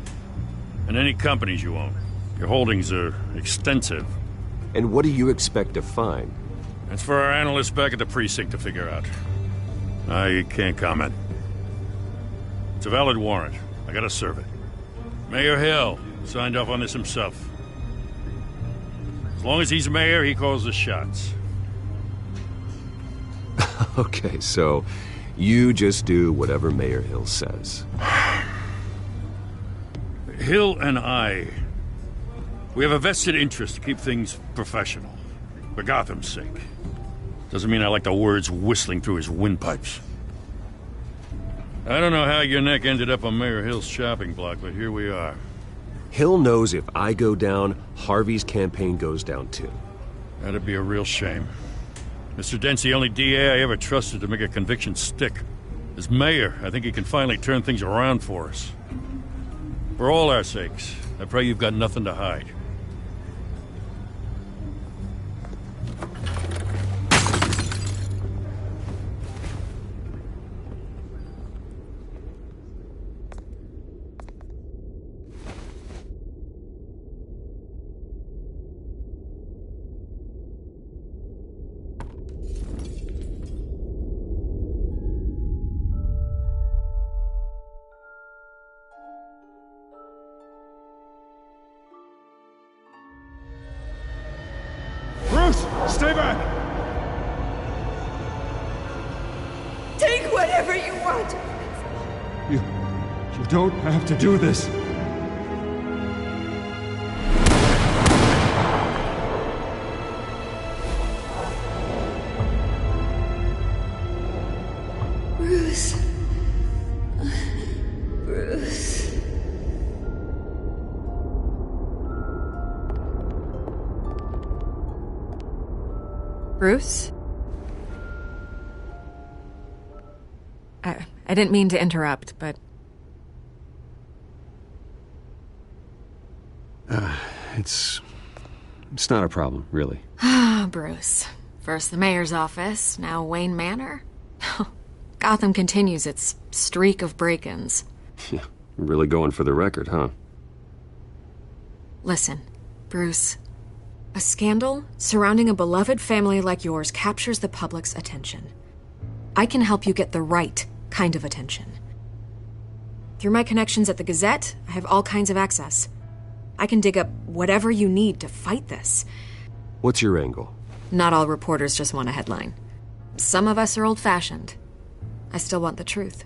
and any companies you own. Your holdings are extensive. And what do you expect to find? That's for our analysts back at the precinct to figure out. I can't comment. It's a valid warrant. I gotta serve it. Mayor Hill signed off on this himself. As long as he's mayor, he calls the shots. Okay, so you just do whatever Mayor Hill says. Hill and I, we have a vested interest to keep things professional. For Gotham's sake. Doesn't mean I like the words whistling through his windpipes. I don't know how your neck ended up on Mayor Hill's shopping block, but here we are. Hill knows if I go down, Harvey's campaign goes down too. That'd be a real shame. Mr. Dent's the only DA I ever trusted to make a conviction stick. As mayor, I think he can finally turn things around for us. For all our sakes, I pray you've got nothing to hide. whatever you want. You don't have to do this. Bruce. Bruce. Bruce? I didn't mean to interrupt, but... It's not a problem, really. Ah, Bruce. First the mayor's office, now Wayne Manor. Gotham continues its streak of break-ins. Yeah, really going for the record, huh? Listen, Bruce. A scandal surrounding a beloved family like yours captures the public's attention. I can help you get the right kind of attention. Through my connections at the Gazette, I have all kinds of access. I can dig up whatever you need to fight this. What's your angle? Not all reporters just want a headline. Some of us are old-fashioned. I still want the truth.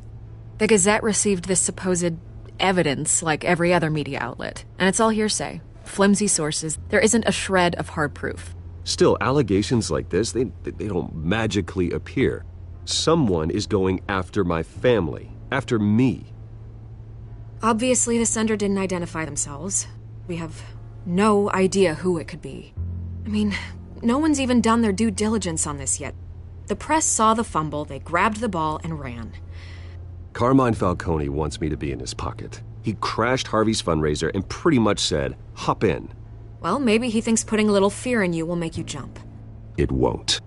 The Gazette received this supposed evidence like every other media outlet, and it's all hearsay. Flimsy sources. There isn't a shred of hard proof. Still, allegations like this, they don't magically appear. Someone is going after my family, after me. Obviously, the sender didn't identify themselves. We have no idea who it could be. I mean, no one's even done their due diligence on this yet. The press saw the fumble, they grabbed the ball and ran. Carmine Falcone wants me to be in his pocket. He crashed Harvey's fundraiser and pretty much said, hop in. Well, maybe he thinks putting a little fear in you will make you jump. It won't.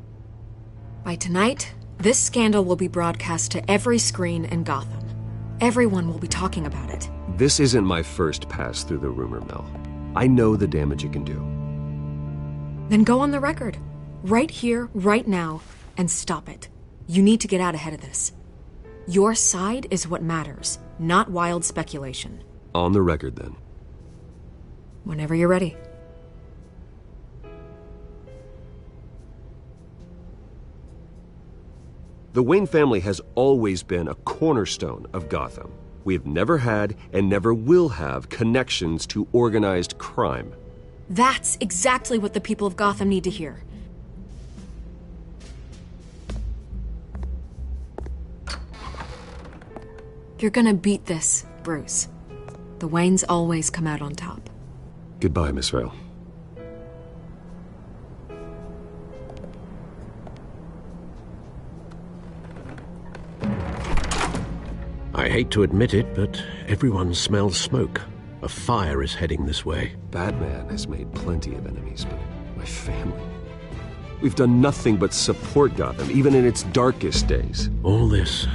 By tonight, this scandal will be broadcast to every screen in Gotham. Everyone will be talking about it. This isn't my first pass through the rumor mill. I know the damage it can do. Then go on the record. Right here, right now, and stop it. You need to get out ahead of this. Your side is what matters, not wild speculation. On the record, then. Whenever you're ready. The Wayne family has always been a cornerstone of Gotham. We have never had and never will have connections to organized crime. That's exactly what the people of Gotham need to hear. You're gonna beat this, Bruce. The Waynes always come out on top. Goodbye, Miss Vale. I hate to admit it, but everyone smells smoke. A fire is heading this way. Batman has made plenty of enemies, but my family... We've done nothing but support Gotham, even in its darkest days. All this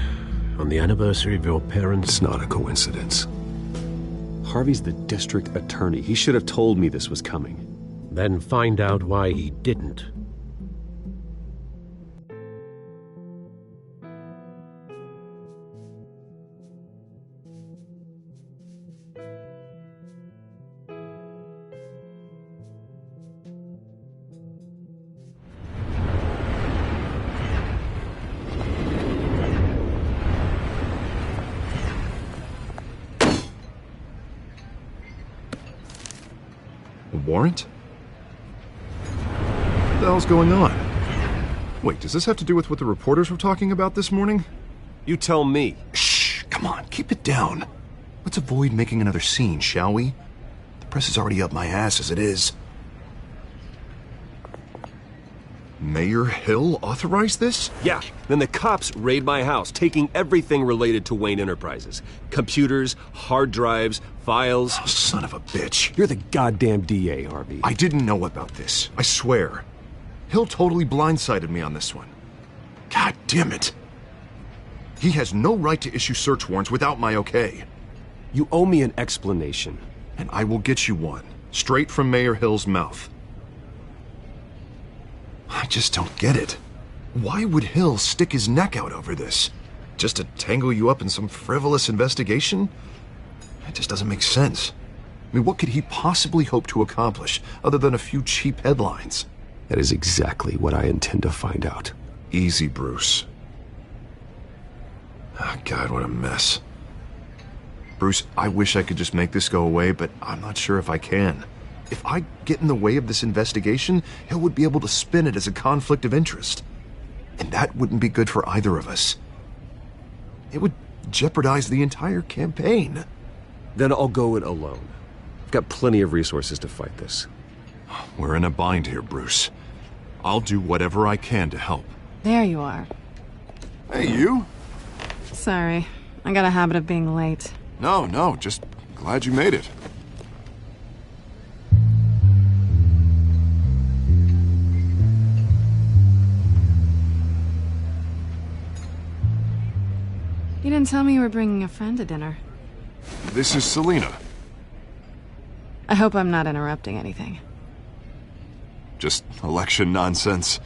on the anniversary of your parents'... It's not a coincidence. Harvey's the district attorney. He should have told me this was coming. Then find out why he didn't. Warrant? What the hell's going on? Wait, does this have to do with what the reporters were talking about this morning? You tell me. Shh, come on, keep it down. Let's avoid making another scene, shall we? The press is already up my ass as it is. Mayor Hill authorized this? Yeah, then the cops raid my house, taking everything related to Wayne Enterprises. Computers, hard drives, files. Oh, son of a bitch. You're the goddamn DA, Harvey. I didn't know about this, I swear. Hill totally blindsided me on this one. God damn it. He has no right to issue search warrants without my okay. You owe me an explanation. And I will get you one, straight from Mayor Hill's mouth. I just don't get it. Why would Hill stick his neck out over this? Just to tangle you up in some frivolous investigation? It just doesn't make sense. I mean, what could he possibly hope to accomplish other than a few cheap headlines? That is exactly what I intend to find out. Easy, Bruce. God, what a mess. Bruce, I wish I could just make this go away, but I'm not sure if I can. If I get in the way of this investigation, Hill would be able to spin it as a conflict of interest. And that wouldn't be good for either of us. It would jeopardize the entire campaign. Then I'll go it alone. I've got plenty of resources to fight this. We're in a bind here, Bruce. I'll do whatever I can to help. There you are. Hey, you? Sorry. I got a habit of being late. No, just glad you made it. You didn't tell me you were bringing a friend to dinner. This is Selina. I hope I'm not interrupting anything. Just election nonsense.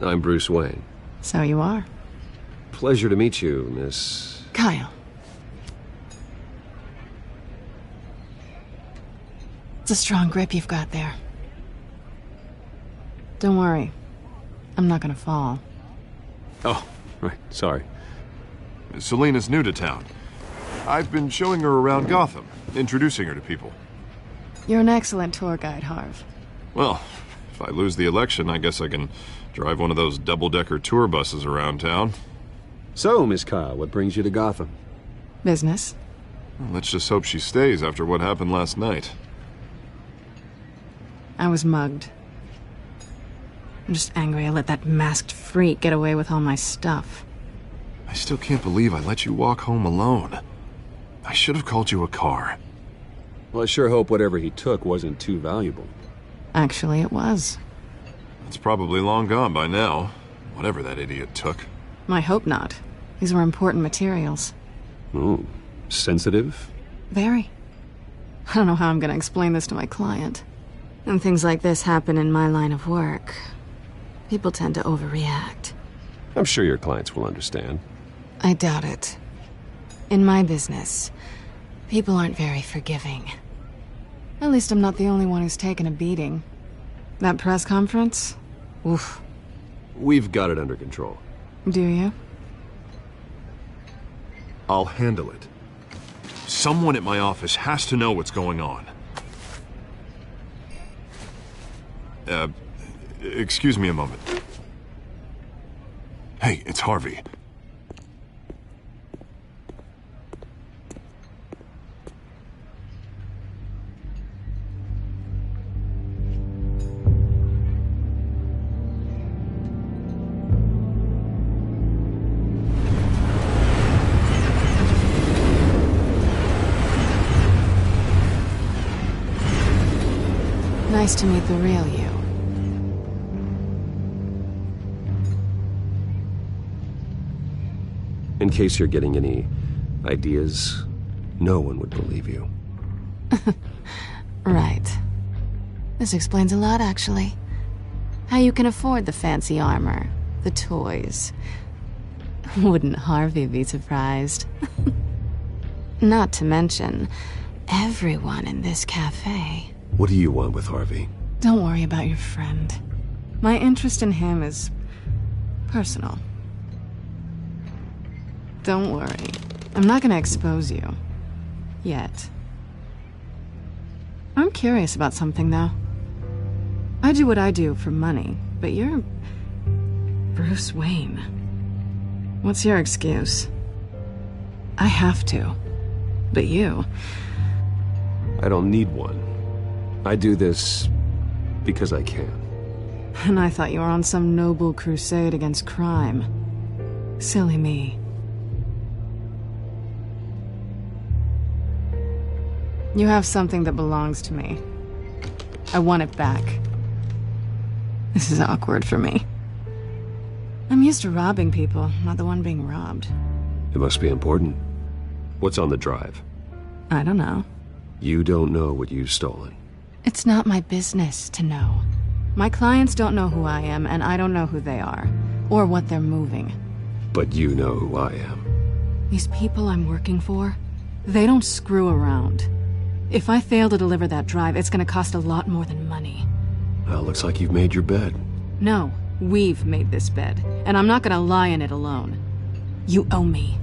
I'm Bruce Wayne. So you are. Pleasure to meet you, Miss... Kyle. It's a strong grip you've got there. Don't worry. I'm not gonna fall. Oh, right. Sorry. Selina's new to town. I've been showing her around Gotham, introducing her to people. You're an excellent tour guide, Harv. Well, if I lose the election, I guess I can drive one of those double-decker tour buses around town. So, Miss Kyle, what brings you to Gotham? Business. Well, let's just hope she stays after what happened last night. I was mugged. I'm just angry I let that masked freak get away with all my stuff. I still can't believe I let you walk home alone. I should have called you a car. Well, I sure hope whatever he took wasn't too valuable. Actually, it was. It's probably long gone by now, whatever that idiot took. I hope not. These were important materials. Oh, sensitive? Very. I don't know how I'm gonna explain this to my client. When things like this happen in my line of work, people tend to overreact. I'm sure your clients will understand. I doubt it. In my business, people aren't very forgiving. At least I'm not the only one who's taken a beating. That press conference? Oof. We've got it under control. Do you? I'll handle it. Someone at my office has to know what's going on. Excuse me a moment. Hey, it's Harvey. Nice to meet the real you. In case you're getting any ideas, no one would believe you. Right. This explains a lot, actually. How you can afford the fancy armor, the toys. Wouldn't Harvey be surprised? Not to mention, everyone in this cafe. What do you want with Harvey? Don't worry about your friend. My interest in him is personal. Don't worry. I'm not gonna expose you. Yet. I'm curious about something, though. I do what I do for money, but you're... Bruce Wayne. What's your excuse? I have to. But you... I don't need one. I do this because I can. And I thought you were on some noble crusade against crime. Silly me. You have something that belongs to me. I want it back. This is awkward for me. I'm used to robbing people, not the one being robbed. It must be important. What's on the drive? I don't know. You don't know what you've stolen. It's not my business to know. My clients don't know who I am, and I don't know who they are, or what they're moving. But you know who I am. These people I'm working for, they don't screw around. If I fail to deliver that drive, it's gonna cost a lot more than money. Well, looks like you've made your bed. No, we've made this bed, and I'm not gonna lie in it alone. You owe me.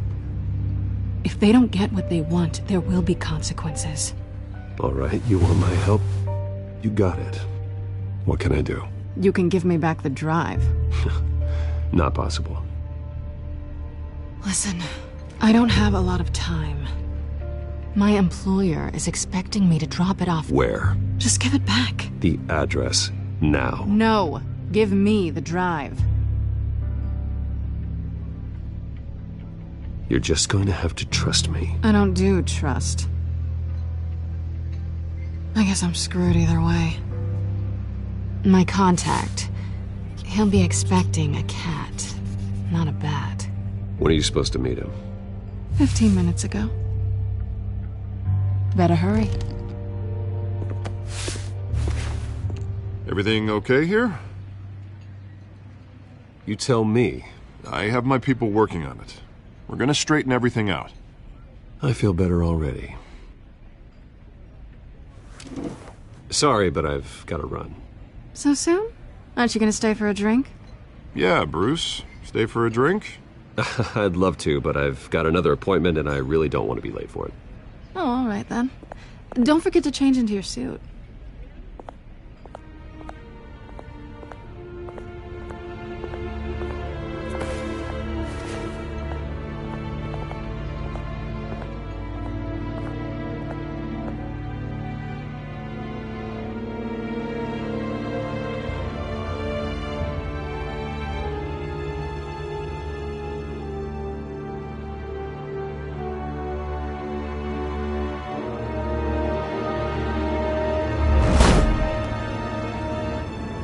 If they don't get what they want, there will be consequences. All right, you want my help? You got it. What can I do? You can give me back the drive. Not possible. Listen, I don't have a lot of time. My employer is expecting me to drop it off. Where? Just give it back. The address, now. No, give me the drive. You're just going to have to trust me. I don't do trust. I guess I'm screwed either way. My contact, he'll be expecting a cat, not a bat. When are you supposed to meet him? 15 minutes ago. Better hurry. Everything okay here? You tell me. I have my people working on it. We're gonna straighten everything out. I feel better already. Sorry, but I've got to run. So soon? Aren't you gonna stay for a drink? Yeah, Bruce. Stay for a drink? I'd love to, but I've got another appointment and I really don't want to be late for it. Oh, all right then. Don't forget to change into your suit.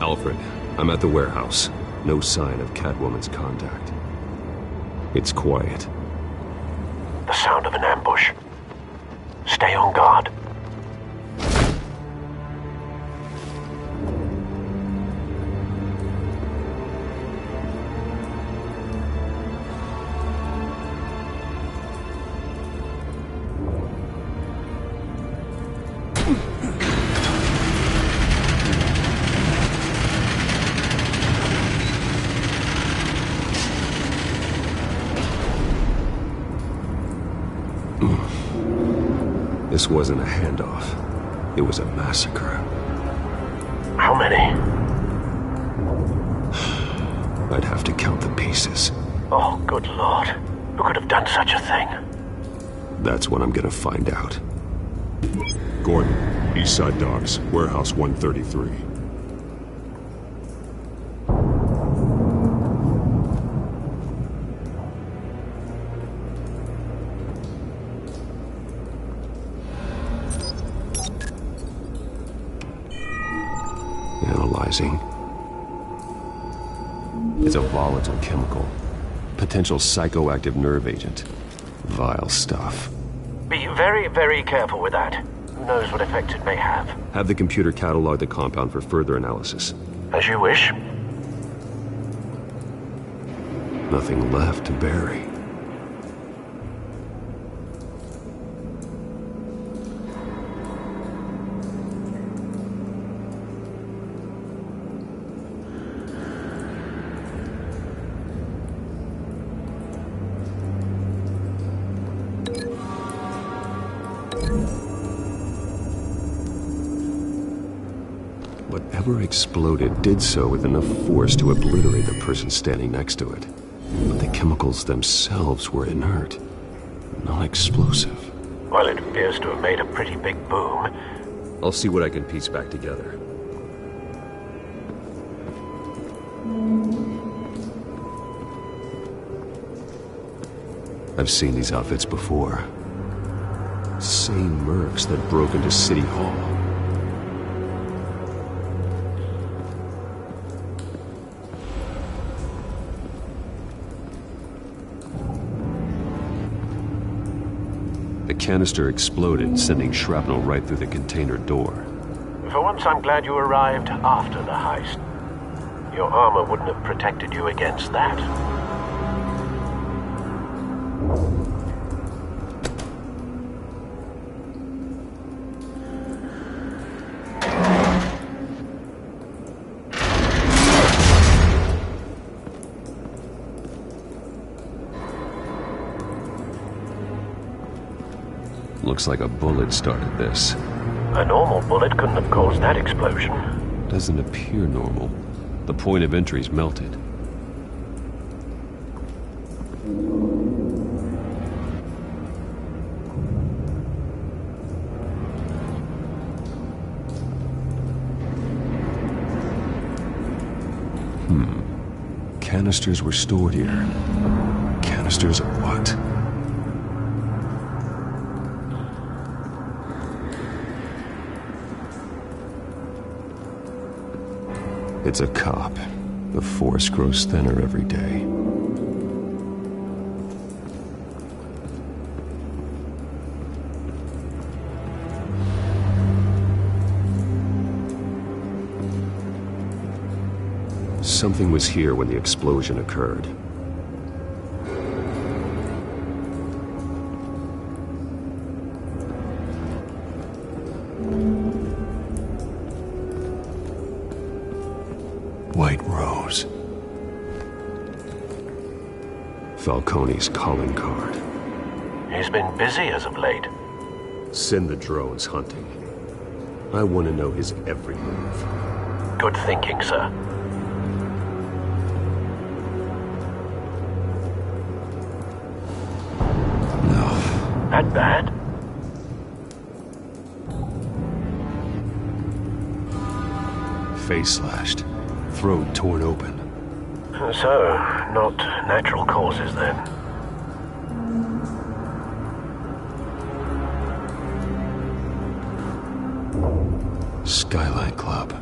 Alfred, I'm at the warehouse. No sign of Catwoman's contact. It's quiet. The sound of an ambush. Stay on guard. This wasn't a handoff. It was a massacre. How many? I'd have to count the pieces. Oh, good Lord. Who could have done such a thing? That's what I'm gonna find out. Gordon, Eastside Docks, Warehouse 133. Analyzing. It's a volatile chemical. Potential psychoactive nerve agent. Vile stuff. Be very, very careful with that. Who knows what effect it may have. Have the computer catalog the compound for further analysis. As you wish. Nothing left to bury. Whatever exploded did so with enough force to obliterate the person standing next to it. But the chemicals themselves were inert, non-explosive. Well, it appears to have made a pretty big boom. I'll see what I can piece back together. I've seen these outfits before. Same mercs that broke into City Hall. The canister exploded, sending shrapnel right through the container door. For once, I'm glad you arrived after the heist. Your armor wouldn't have protected you against that. Looks like a bullet started this. A normal bullet couldn't have caused that explosion. Doesn't appear normal. The point of entry's melted. Canisters were stored here. Canisters of what? It's a cop. The force grows thinner every day. Something was here when the explosion occurred. White Rose. Falcone's calling card. He's been busy as of late. Send the drones hunting. I want to know his every move. Good thinking, sir. That bad? Face slashed. Throat torn open. So, not natural causes then. Skyline Club.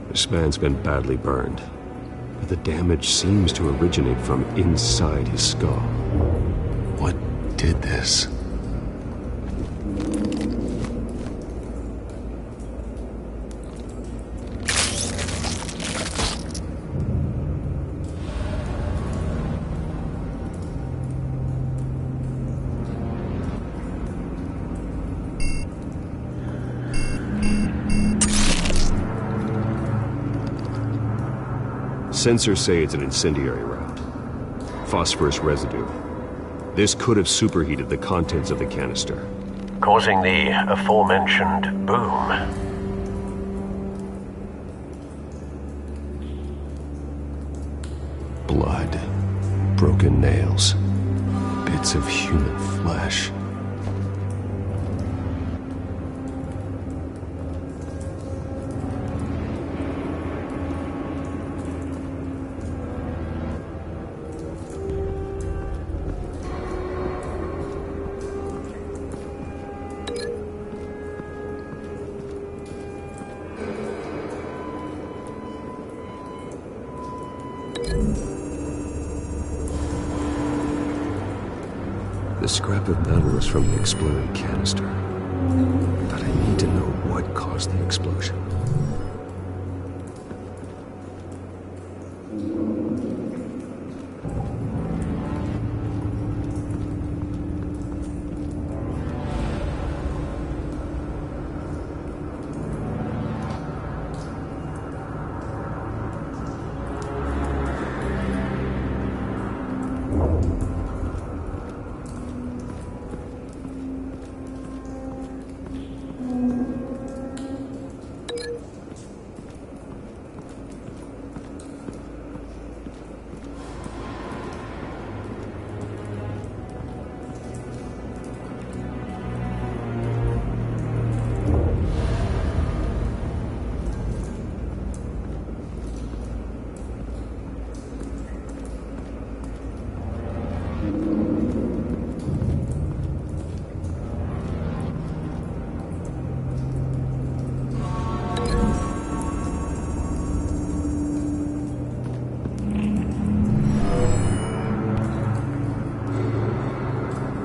This man's been badly burned, but the damage seems to originate from inside his skull. What did this? Sensors say it's an incendiary route. Phosphorus residue. This could have superheated the contents of the canister, causing the aforementioned boom. Blood. Broken nails. Bits of human flesh. The scrap of metal is from the exploding canister. But I need to know what caused the explosion.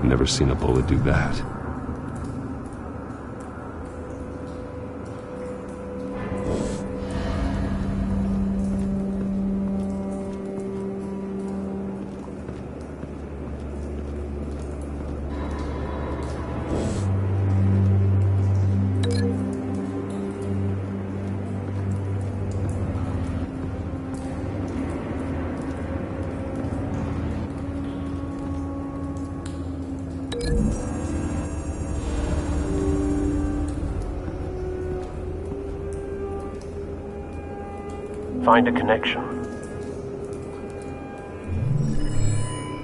Never seen a bullet do that. Find a connection.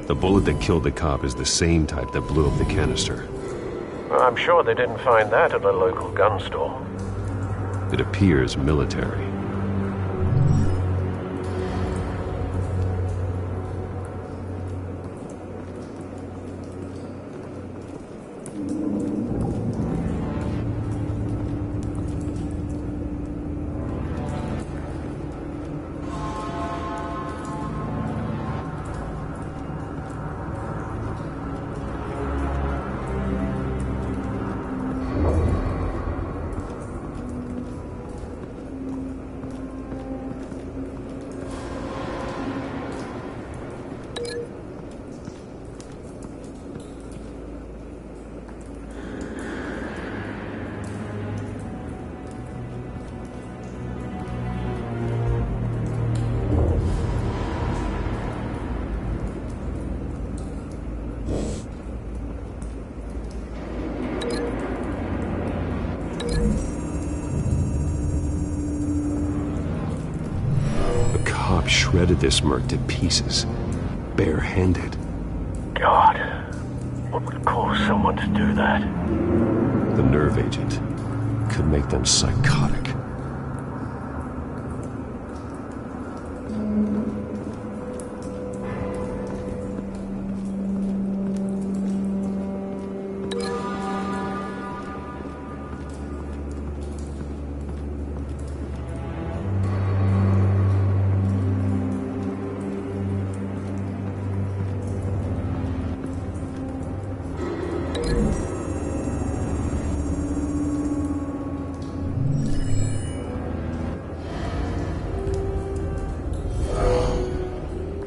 The bullet that killed the cop is the same type that blew up the canister. Well, I'm sure they didn't find that at a local gun store. It appears military. Shredded this merc to pieces, barehanded. God, what would cause someone to do that? The nerve agent could make them psychotic.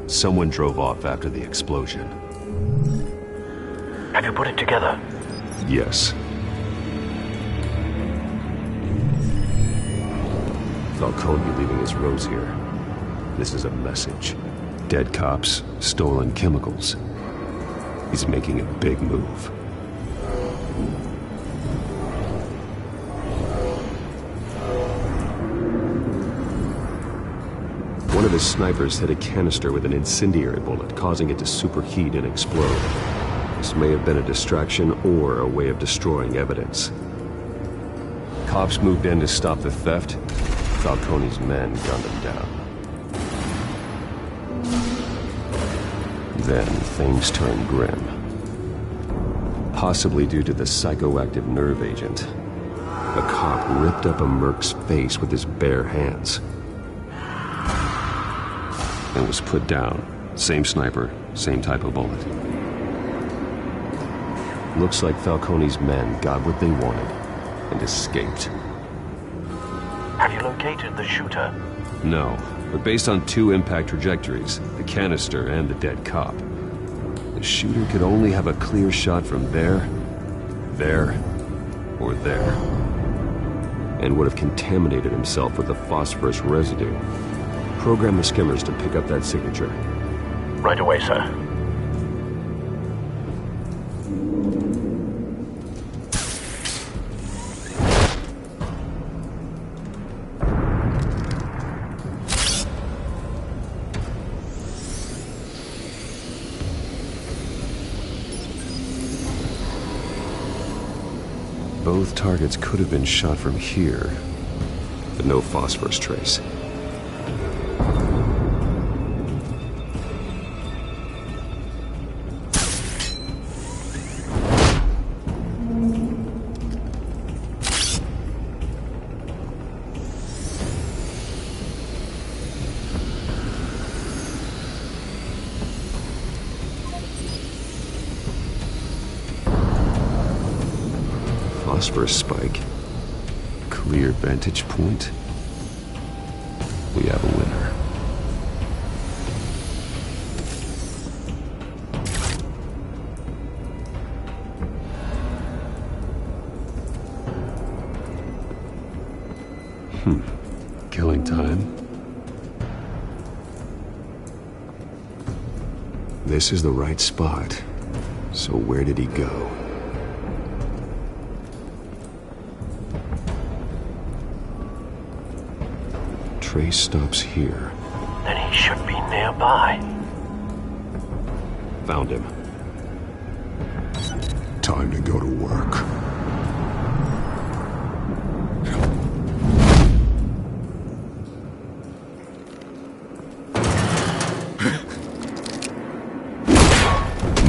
Someone drove off after the explosion. Have you put it together? Yes. Falcone leaving his rose here. This is a message. Dead cops, stolen chemicals. He's making a big move. One of his snipers hit a canister with an incendiary bullet, causing it to superheat and explode. This may have been a distraction or a way of destroying evidence. Cops moved in to stop the theft. Falcone's men gunned him down. Then things turned grim. Possibly due to the psychoactive nerve agent. A cop ripped up a merc's face with his bare hands. And was put down. Same sniper, same type of bullet. Looks like Falcone's men got what they wanted and escaped. Have you located the shooter? No, but based on two impact trajectories, the canister and the dead cop, the shooter could only have a clear shot from there, or there, and would have contaminated himself with the phosphorus residue. Program the skimmers to pick up that signature. Right away, sir. Both targets could have been shot from here, but no phosphorus trace. Phosphorus spike. Clear vantage point. We have a winner. Killing time. This is the right spot. So where did he go? trace stops here. Then he should be nearby. Found him. Time to go to work.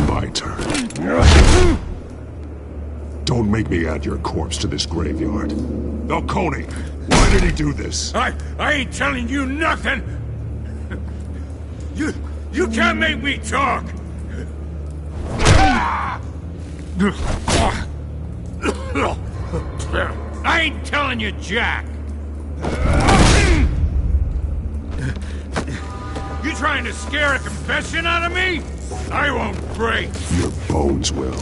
My turn. Don't make me add your corpse to this graveyard. Falcone, why did he do this? I ain't telling you nothing! You can't make me talk! I ain't telling you, Jack! You trying to scare a confession out of me? I won't break! Your bones will.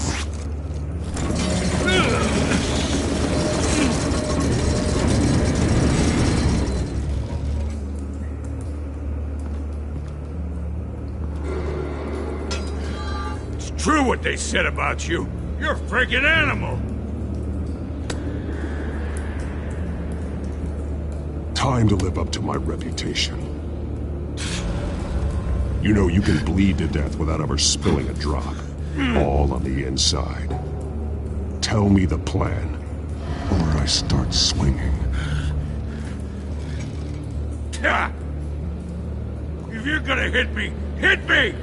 It's true what they said about you. You're a freaking animal! Time to live up to my reputation. You know you can bleed to death without ever spilling a drop. All on the inside. Tell me the plan, or I start swinging. If you're gonna hit me, hit me!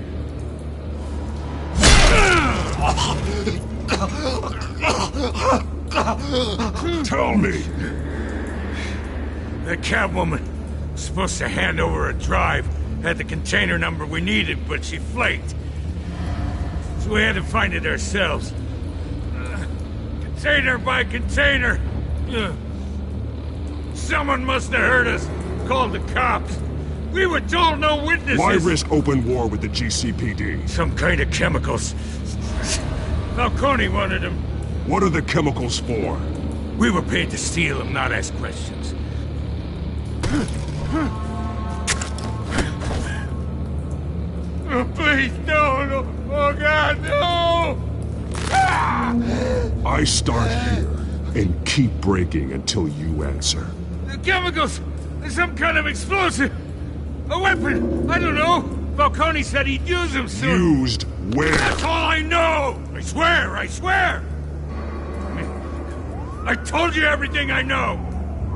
Tell me! The Catwoman was supposed to hand over a drive, had the container number we needed, but she flaked. So we had to find it ourselves. Container by container. Someone must have heard us, called the cops. We were told no witnesses. Why risk open war with the GCPD? Some kind of chemicals. Falcone wanted them. What are the chemicals for? We were paid to steal them, not ask questions. Oh, please, no. Oh, God, no! I start here and keep breaking until you answer. The chemicals! Some kind of explosive! A weapon! I don't know! Falcone said he'd use them soon! Used where? That's all I know! I swear! I told you everything I know!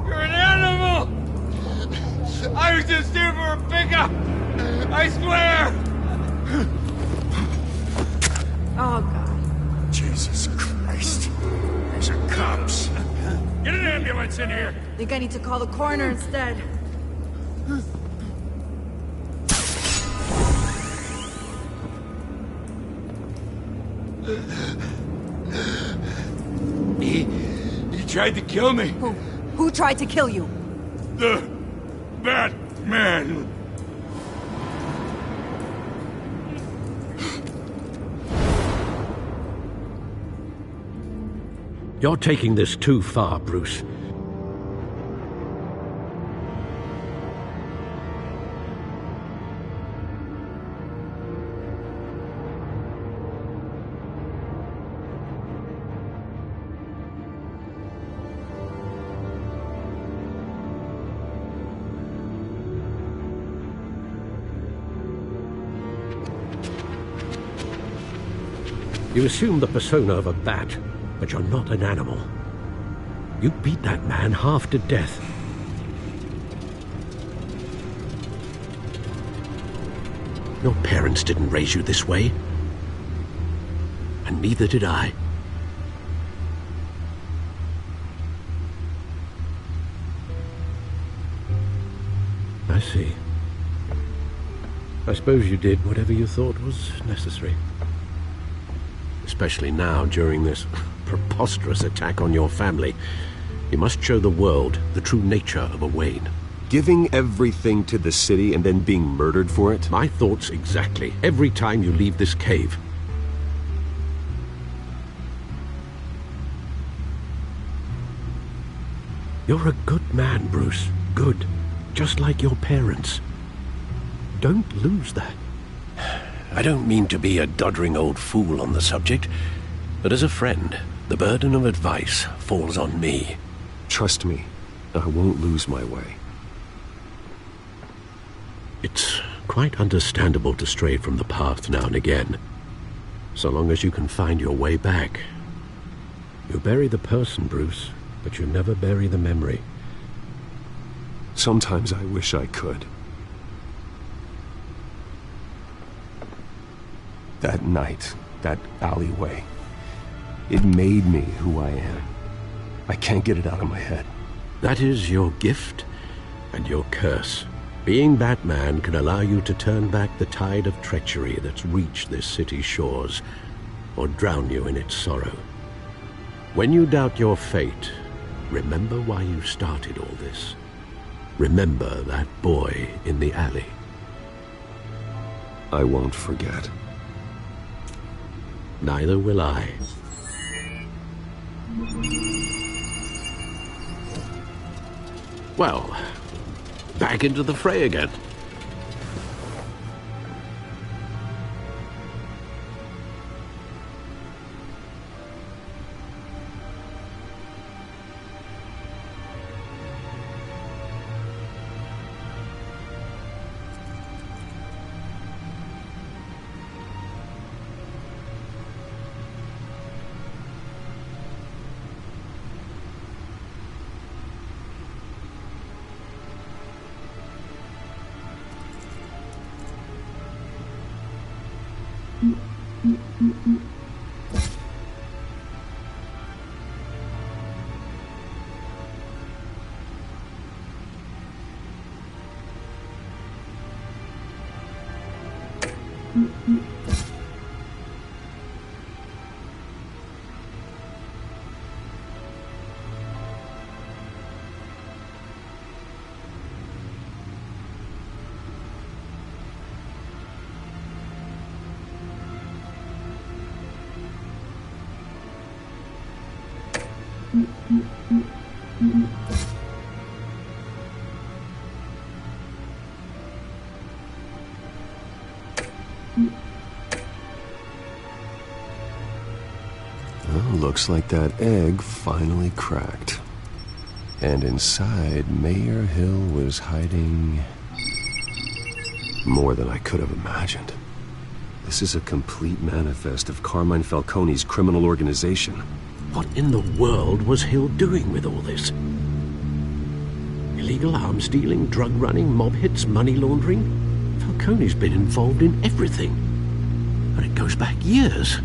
You're an animal! I was just here for a pickup! I swear! Oh, God. Jesus Christ. These are cops. Get an ambulance in here! Think I need to call the coroner instead. He tried to kill me. Who tried to kill you? The Batman. You're taking this too far, Bruce. You assume the persona of a bat, but you're not an animal. You beat that man half to death. Your parents didn't raise you this way. And neither did I. I see. I suppose you did whatever you thought was necessary. Especially now, during this preposterous attack on your family. You must show the world the true nature of a Wayne. Giving everything to the city and then being murdered for it? My thoughts exactly. Every time you leave this cave. You're a good man, Bruce. Good. Just like your parents. Don't lose that. I don't mean to be a doddering old fool on the subject, but as a friend, the burden of advice falls on me. Trust me, I won't lose my way. It's quite understandable to stray from the path now and again, so long as you can find your way back. You bury the person, Bruce, but you never bury the memory. Sometimes I wish I could. That night, that alleyway, it made me who I am. I can't get it out of my head. That is your gift and your curse. Being Batman can allow you to turn back the tide of treachery that's reached this city's shores, or drown you in its sorrow. When you doubt your fate, remember why you started all this. Remember that boy in the alley. I won't forget. Neither will I. Well, back into the fray again. Well, looks like that egg finally cracked. And inside, Mayor Hill was hiding more than I could have imagined. This is a complete manifest of Carmine Falcone's criminal organization. What in the world was Hill doing with all this? Illegal arms dealing, drug running, mob hits, money laundering? Falcone's been involved in everything. And it goes back years.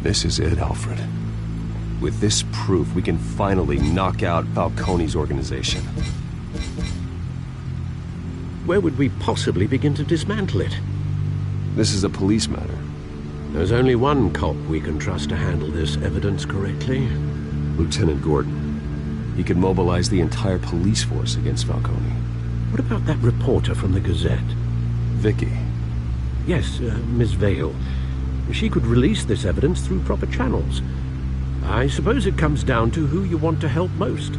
This is it, Alfred. With this proof, we can finally knock out Falcone's organization. Where would we possibly begin to dismantle it? This is a police matter. There's only one cop we can trust to handle this evidence correctly. Lieutenant Gordon. He could mobilize the entire police force against Falcone. What about that reporter from the Gazette? Vicky. Yes, Miss Vale. She could release this evidence through proper channels. I suppose it comes down to who you want to help most.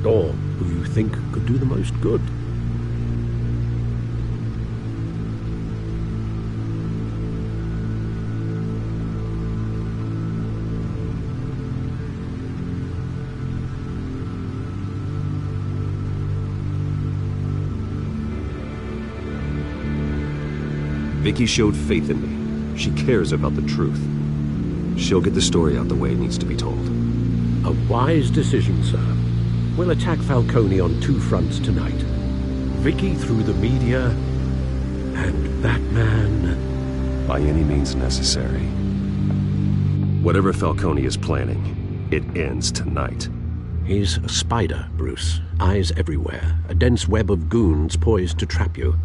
Or who you think could do the most good. Vicky showed faith in me. She cares about the truth. She'll get the story out the way it needs to be told. A wise decision, sir. We'll attack Falcone on two fronts tonight. Vicky through the media, and Batman... by any means necessary. Whatever Falcone is planning, it ends tonight. He's a spider, Bruce. Eyes everywhere. A dense web of goons poised to trap you.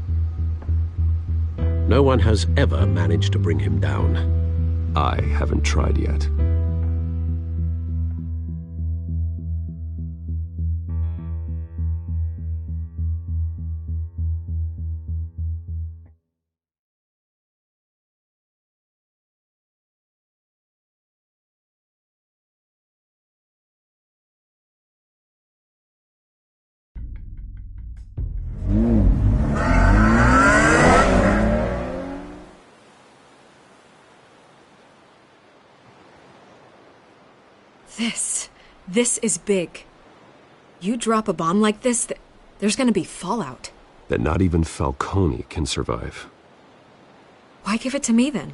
No one has ever managed to bring him down. I haven't tried yet. This is big. You drop a bomb like this, there's gonna be fallout. That not even Falcone can survive. Why give it to me, then?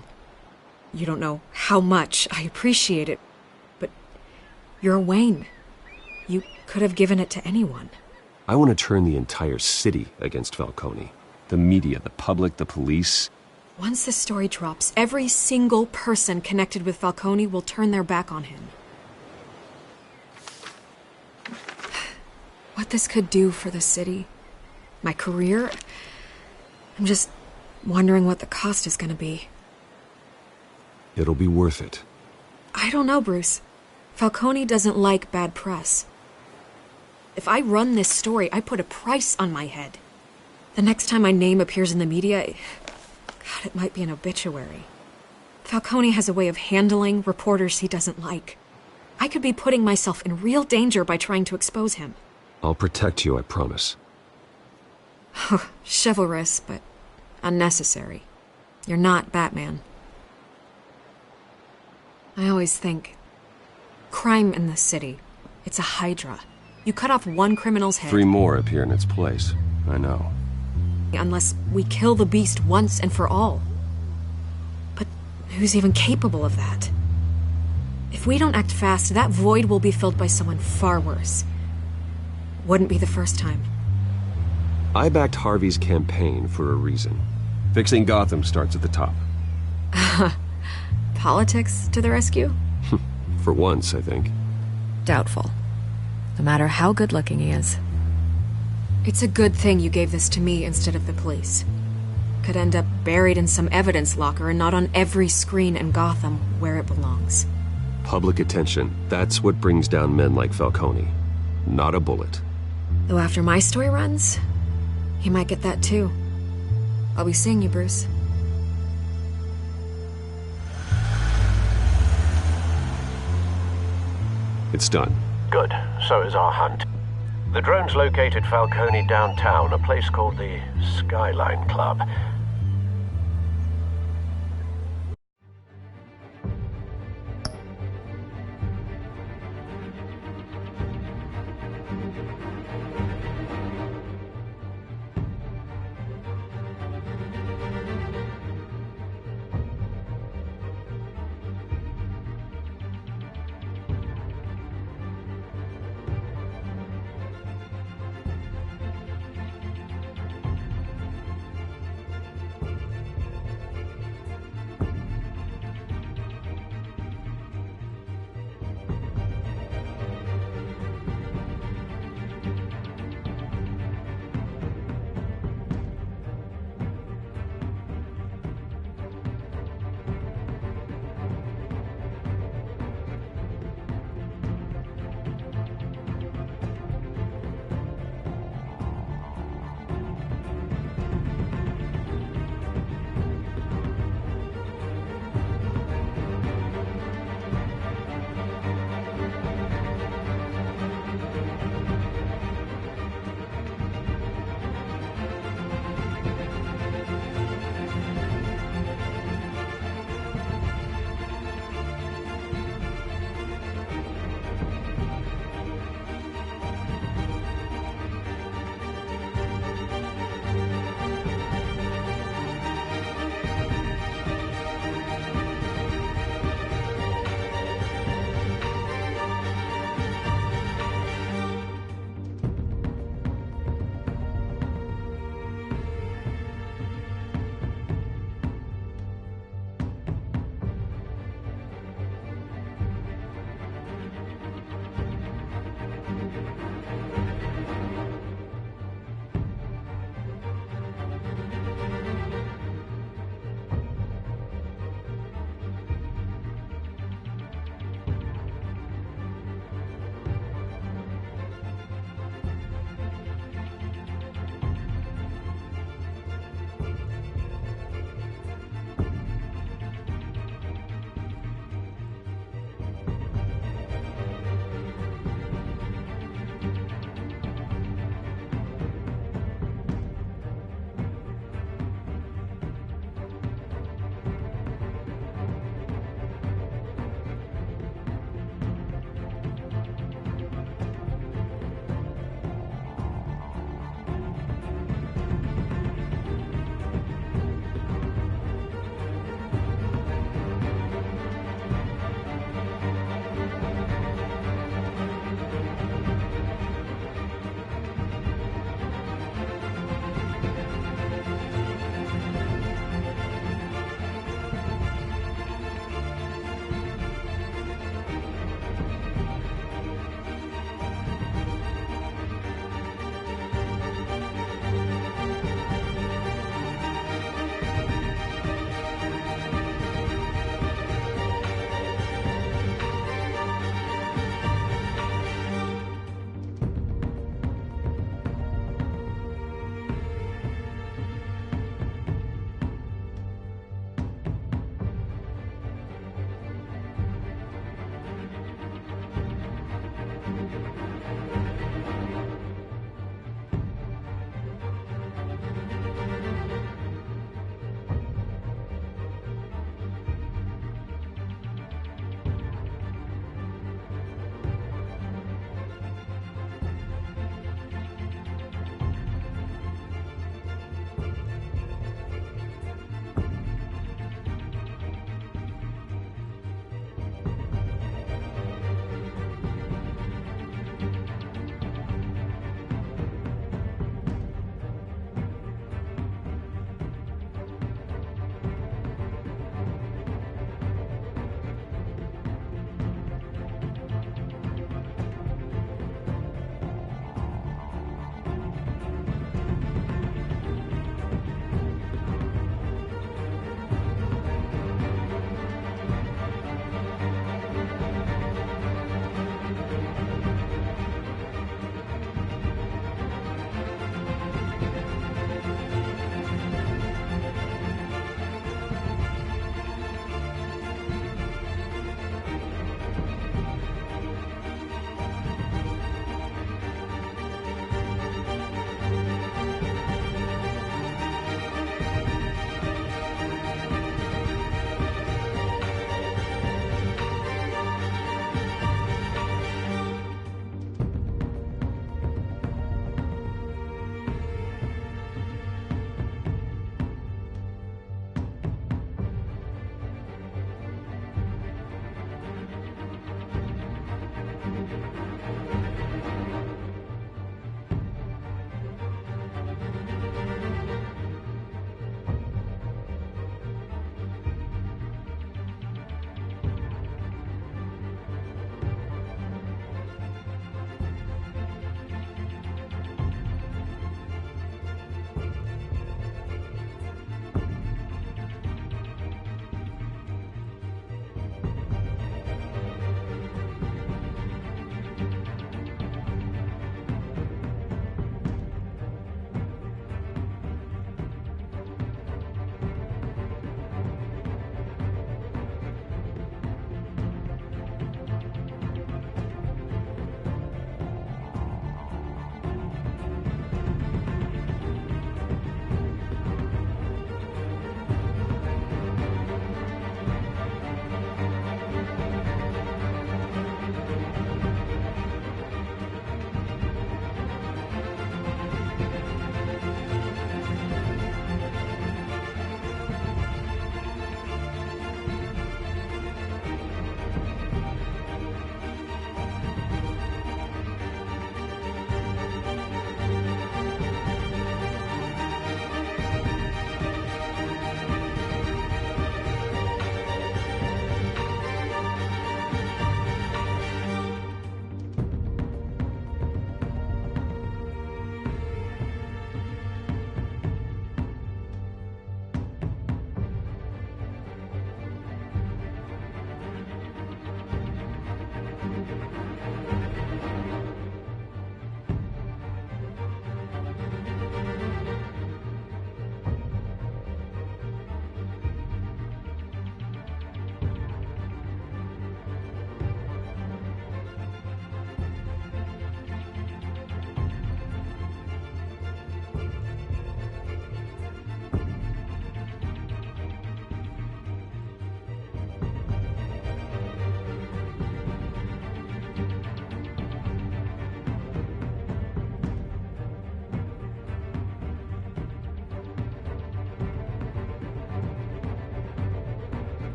You don't know how much I appreciate it, but you're Wayne. You could have given it to anyone. I want to turn the entire city against Falcone. The media, the public, the police. Once this story drops, every single person connected with Falcone will turn their back on him. What this could do for the city, my career, I'm just wondering what the cost is gonna be. It'll be worth it. I don't know, Bruce. Falcone doesn't like bad press. If I run this story, I put a price on my head. The next time my name appears in the media, God, it might be an obituary. Falcone has a way of handling reporters he doesn't like. I could be putting myself in real danger by trying to expose him. I'll protect you, I promise. Chivalrous, but unnecessary. You're not Batman. I always think, crime in this city, it's a hydra. You cut off one criminal's head. 3 more appear in its place. I know. Unless we kill the beast once and for all. But who's even capable of that? If we don't act fast, that void will be filled by someone far worse. Wouldn't be the first time. I backed Harvey's campaign for a reason. Fixing Gotham starts at the top. Politics to the rescue? For once, I think. Doubtful. No matter how good-looking he is. It's a good thing you gave this to me instead of the police. Could end up buried in some evidence locker and not on every screen in Gotham where it belongs. Public attention. That's what brings down men like Falcone. Not a bullet. Though after my story runs, he might get that too. I'll be seeing you, Bruce. It's done. Good. So is our hunt. The drones located Falcone downtown, a place called the Skyline Club.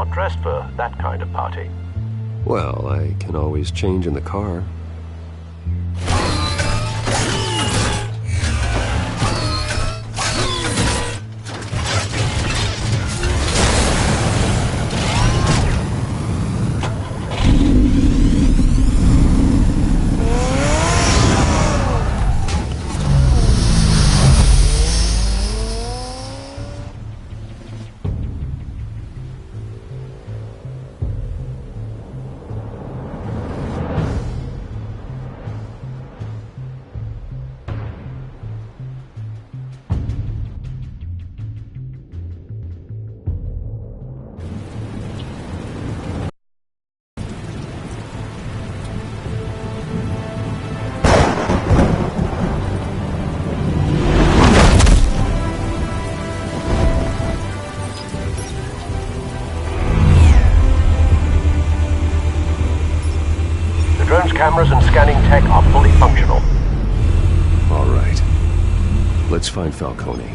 not dressed for that kind of party. Well, I can always change in the car. Cameras and scanning tech are fully functional. All right. Let's find Falcone.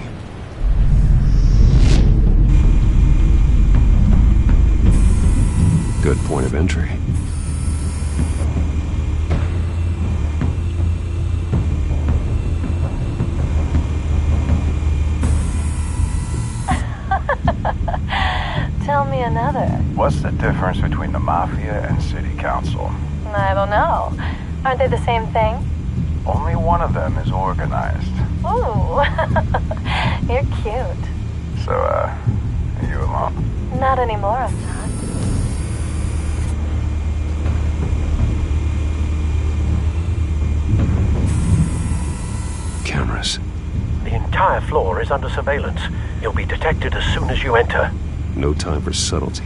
Good point of entry. Tell me another. What's the difference between the Mafia and City Council? I don't know. Aren't they the same thing? Only one of them is organized. Ooh, you're cute. So, are you alone? Not anymore, I'm not. Cameras. The entire floor is under surveillance. You'll be detected as soon as you enter. No time for subtlety.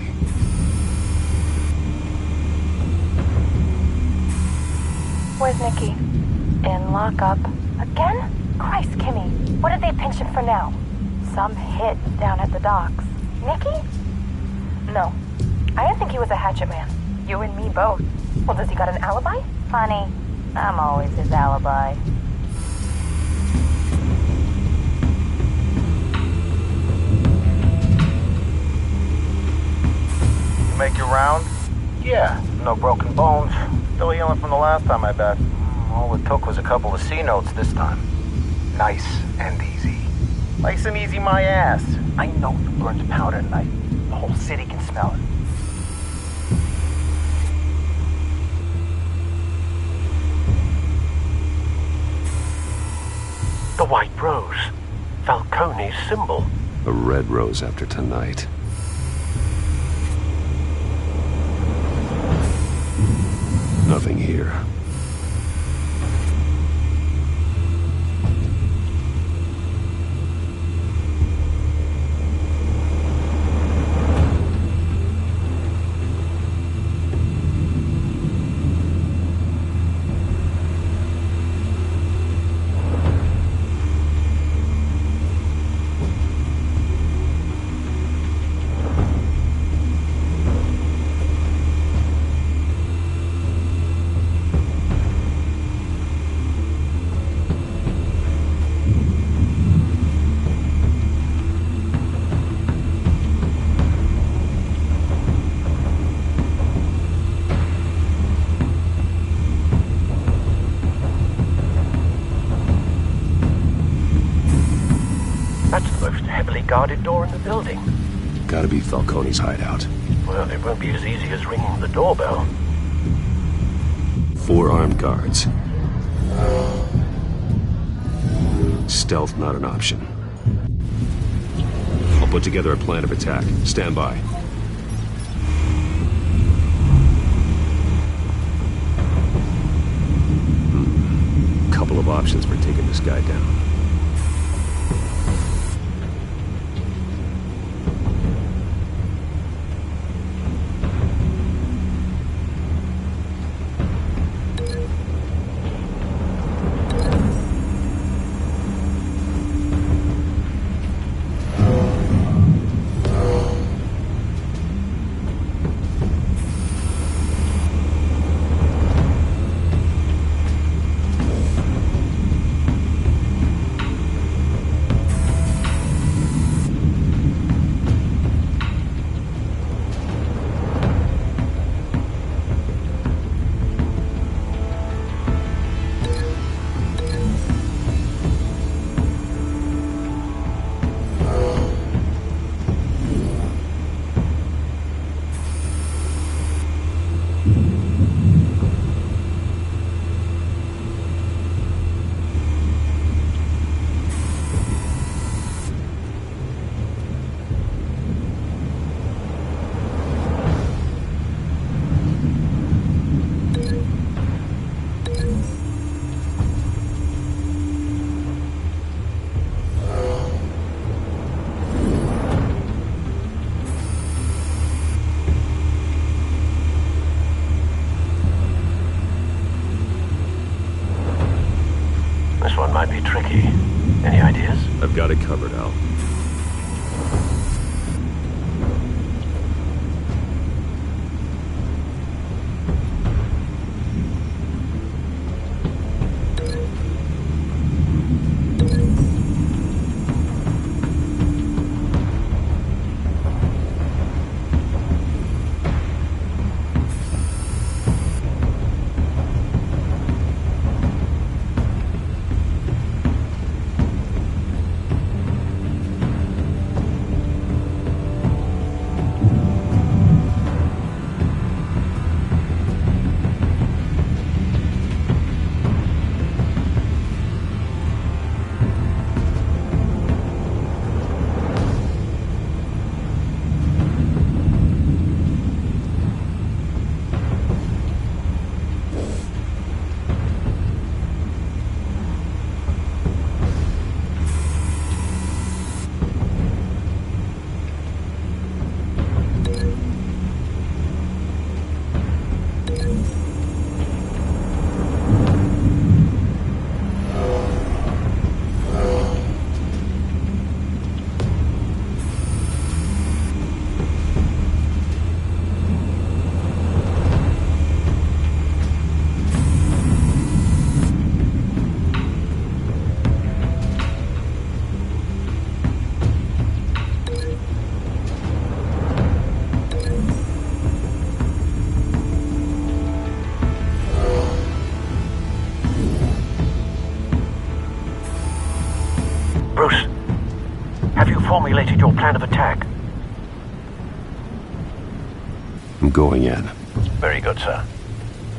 Where's Nikki? In lockup. Again? Christ, Kimmy. What did they pinch him for now? Some hit down at the docks. Nikki? No. I didn't think he was a hatchet man. You and me both. Well, does he got an alibi? Funny. I'm always his alibi. Make your round? Yeah, no broken bones. Still healing from the last time, I bet. All it took was a couple of C notes this time. Nice and easy. Nice and easy my ass. I know you burned powder tonight. The whole city can smell it. The white rose. Falcone's symbol. A red rose after tonight. Nothing here. Guarded door in the building. Gotta be Falcone's hideout. Well, it won't be as easy as ringing the doorbell. 4 armed guards. Stealth not an option. I'll put together a plan of attack. Stand by. Couple of options for taking this guy down. you formulated your plan of attack? I'm going in. Very good, sir.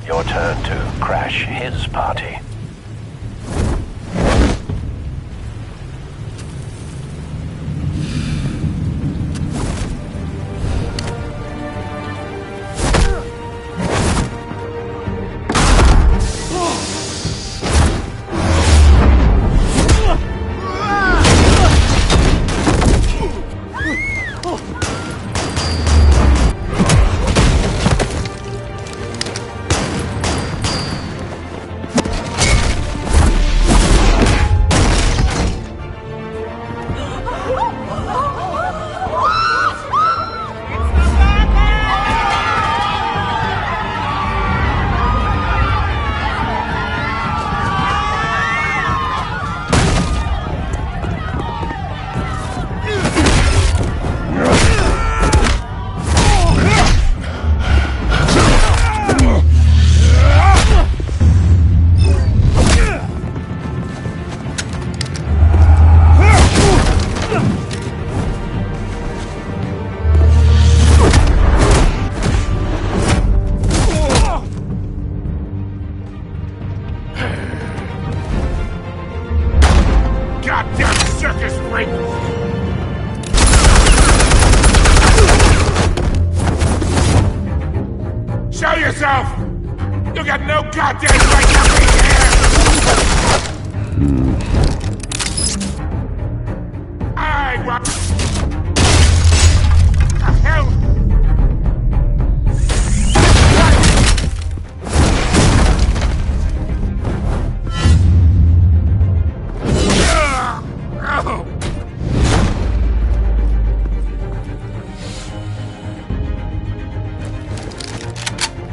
Your turn to crash his party. Show yourself! You got no goddamn right to be here! I want... The hell?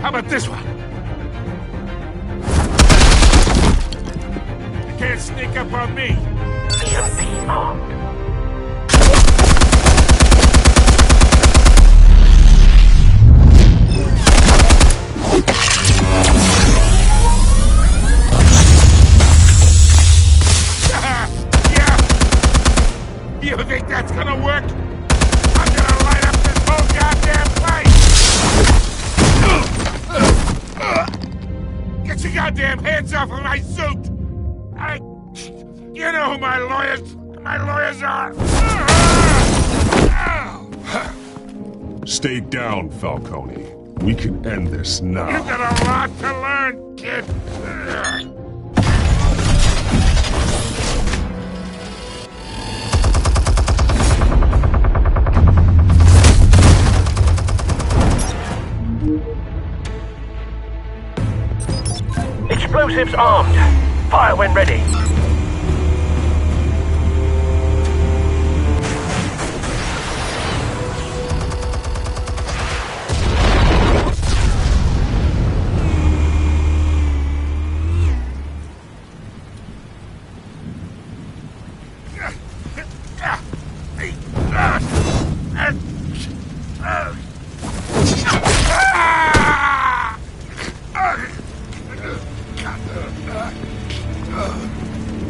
How about this one? You can't sneak up on me. EMP armed. Yeah. You think that's gonna work? I'm gonna light up this whole goddamn place! Get your goddamn hands off of my suit! You know who my lawyers are! Stay down, Falcone. We can end this now. You got a lot to learn, kid! Explosives armed. Fire when ready.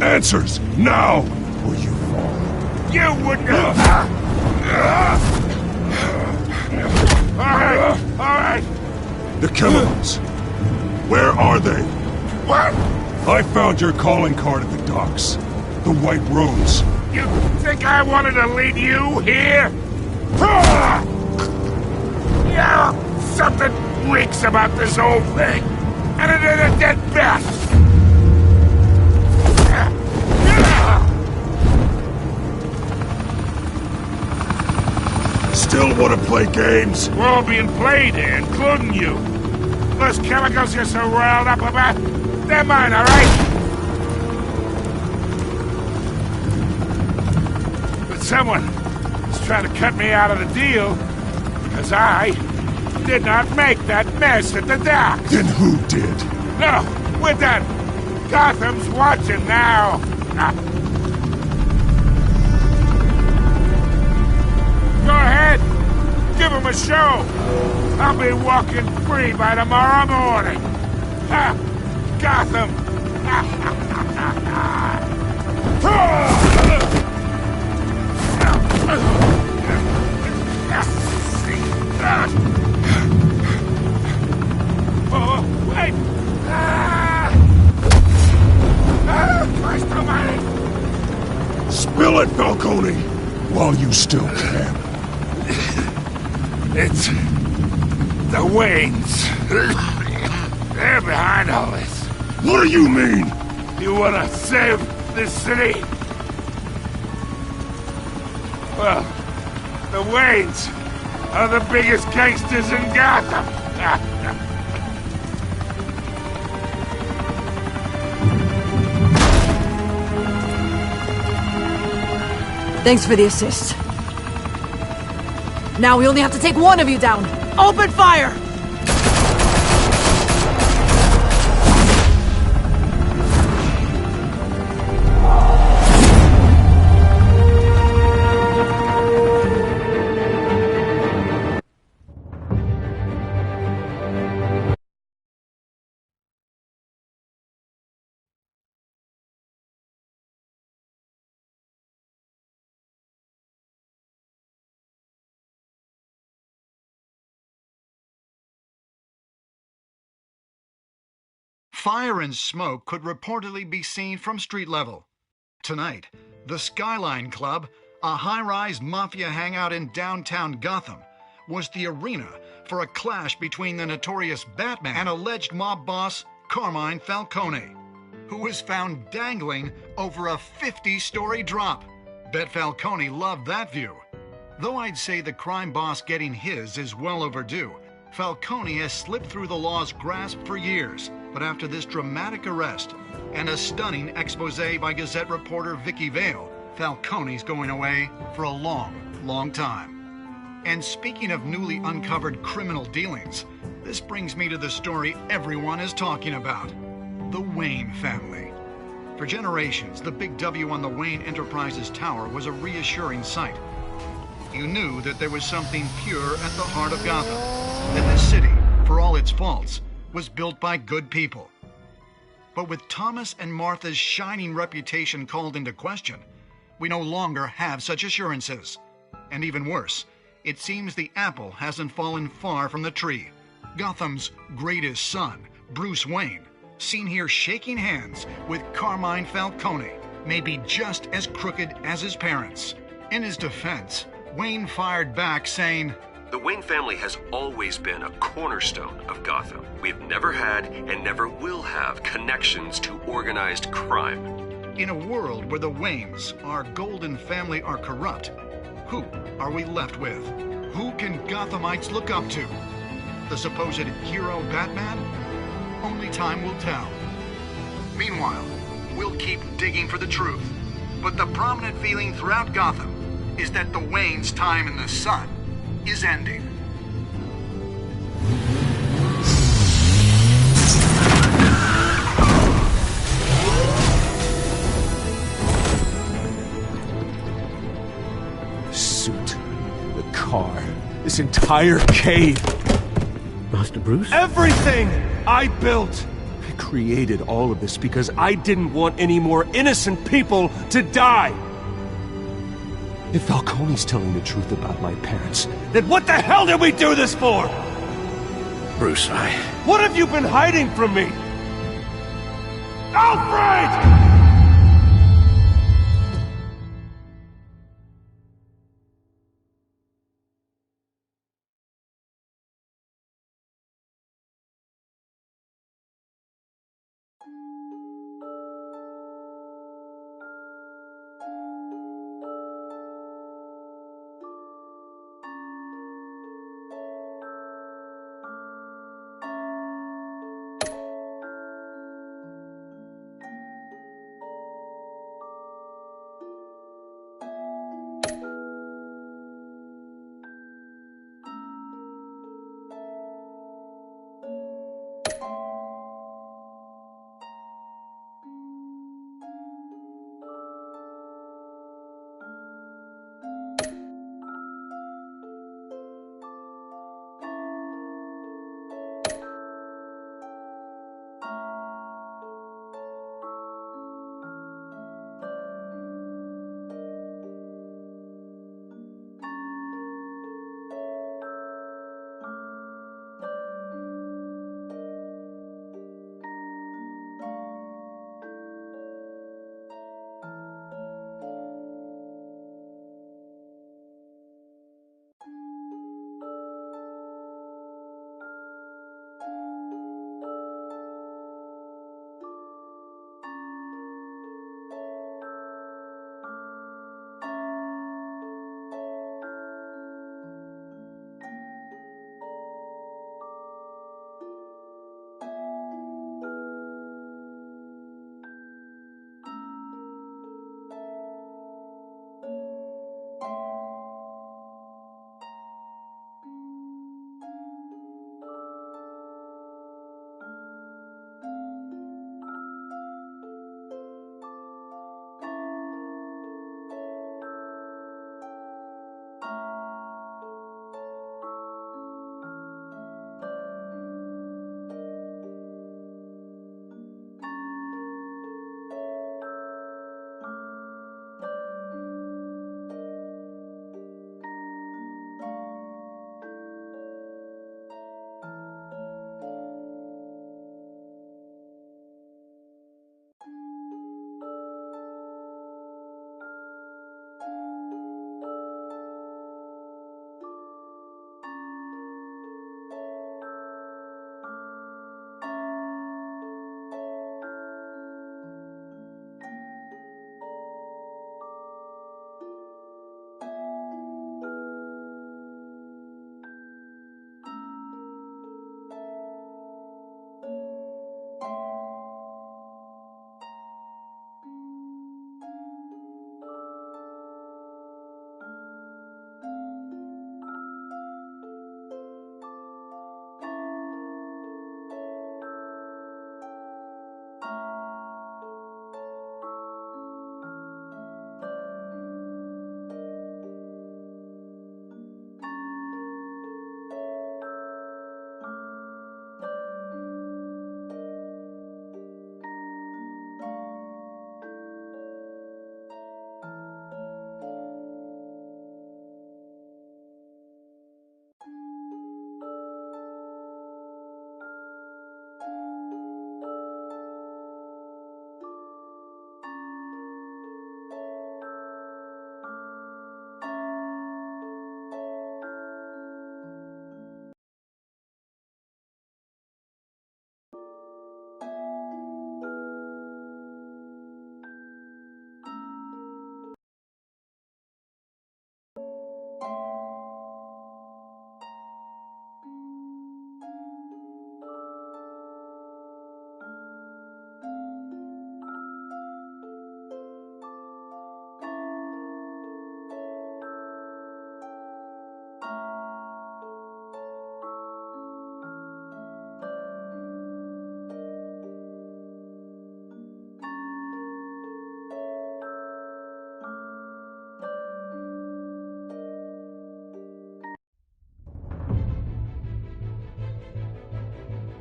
Answers, now, or you fall. You wouldn't have... All right. The chemicals. Where are they? What? I found your calling card at the docks. The White Rose. You think I wanted to lead you here? Yeah, something reeks about this whole thing. And it is a dead best. Still want to play games? We're all being played here, including you. Those chemicals you're so riled up about, they're mine, all right? But someone is trying to cut me out of the deal because I did not make that mess at the dock. Then who did? No, we're done. Gotham's watching now. Go ahead. Give him a show. I'll be walking free by tomorrow morning. Ha! Gotham. While you still can. It's the Waynes. They're behind all this. What do you mean? You wanna save this city? Well, the Waynes are the biggest gangsters in Gotham. Thanks for the assist. Now we only have to take one of you down. Open fire! Fire and smoke could reportedly be seen from street level. Tonight, the Skyline Club, a high-rise mafia hangout in downtown Gotham, was the arena for a clash between the notorious Batman and alleged mob boss Carmine Falcone, who was found dangling over a 50-story drop. Bet Falcone loved that view. Though I'd say the crime boss getting his is well overdue, Falcone has slipped through the law's grasp for years. But after this dramatic arrest and a stunning expose by Gazette reporter Vicky Vale, Falcone's going away for a long, long time. And speaking of newly uncovered criminal dealings, this brings me to the story everyone is talking about: the Wayne family. For generations, the big W on the Wayne Enterprises Tower was a reassuring sight. You knew that there was something pure at the heart of Gotham, that this city, for all its faults, was built by good people. But with Thomas and Martha's shining reputation called into question, we no longer have such assurances. And even worse, it seems the apple hasn't fallen far from the tree. Gotham's greatest son, Bruce Wayne, seen here shaking hands with Carmine Falcone, may be just as crooked as his parents. In his defense, Wayne fired back saying, "The Wayne family has always been a cornerstone of Gotham. We've never had and never will have connections to organized crime." In a world where the Waynes, our golden family, are corrupt, who are we left with? Who can Gothamites look up to? The supposed hero Batman? Only time will tell. Meanwhile, we'll keep digging for the truth. But the prominent feeling throughout Gotham is that the Waynes' time in the sun is ending. The suit, the car, this entire cave. Master Bruce? Everything I built! I created all of this because I didn't want any more innocent people to die! If Falcone's telling the truth about my parents, then what the hell did we do this for? Bruce, What have you been hiding from me? Alfred!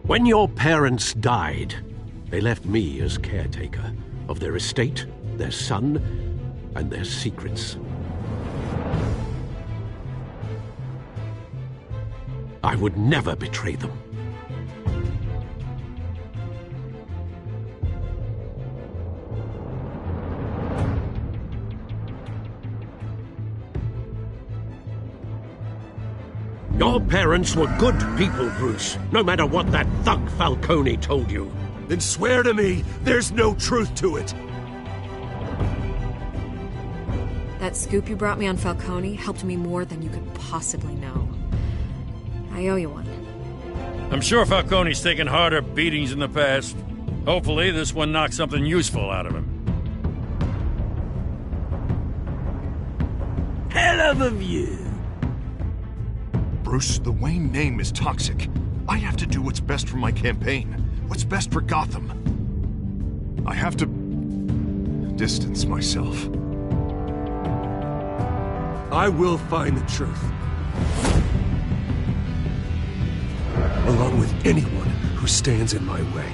When your parents died, they left me as caretaker of their estate, their son, and their secrets. I would never betray them. Your parents were good people, Bruce, no matter what that thug Falcone told you. Then swear to me there's no truth to it. That scoop you brought me on Falcone helped me more than you could possibly know. I owe you one. I'm sure Falcone's taken harder beatings in the past. Hopefully this one knocks something useful out of him. Hell of a view. Bruce, the Wayne name is toxic. I have to do what's best for my campaign. What's best for Gotham. I have to distance myself. I will find the truth. Along with anyone who stands in my way.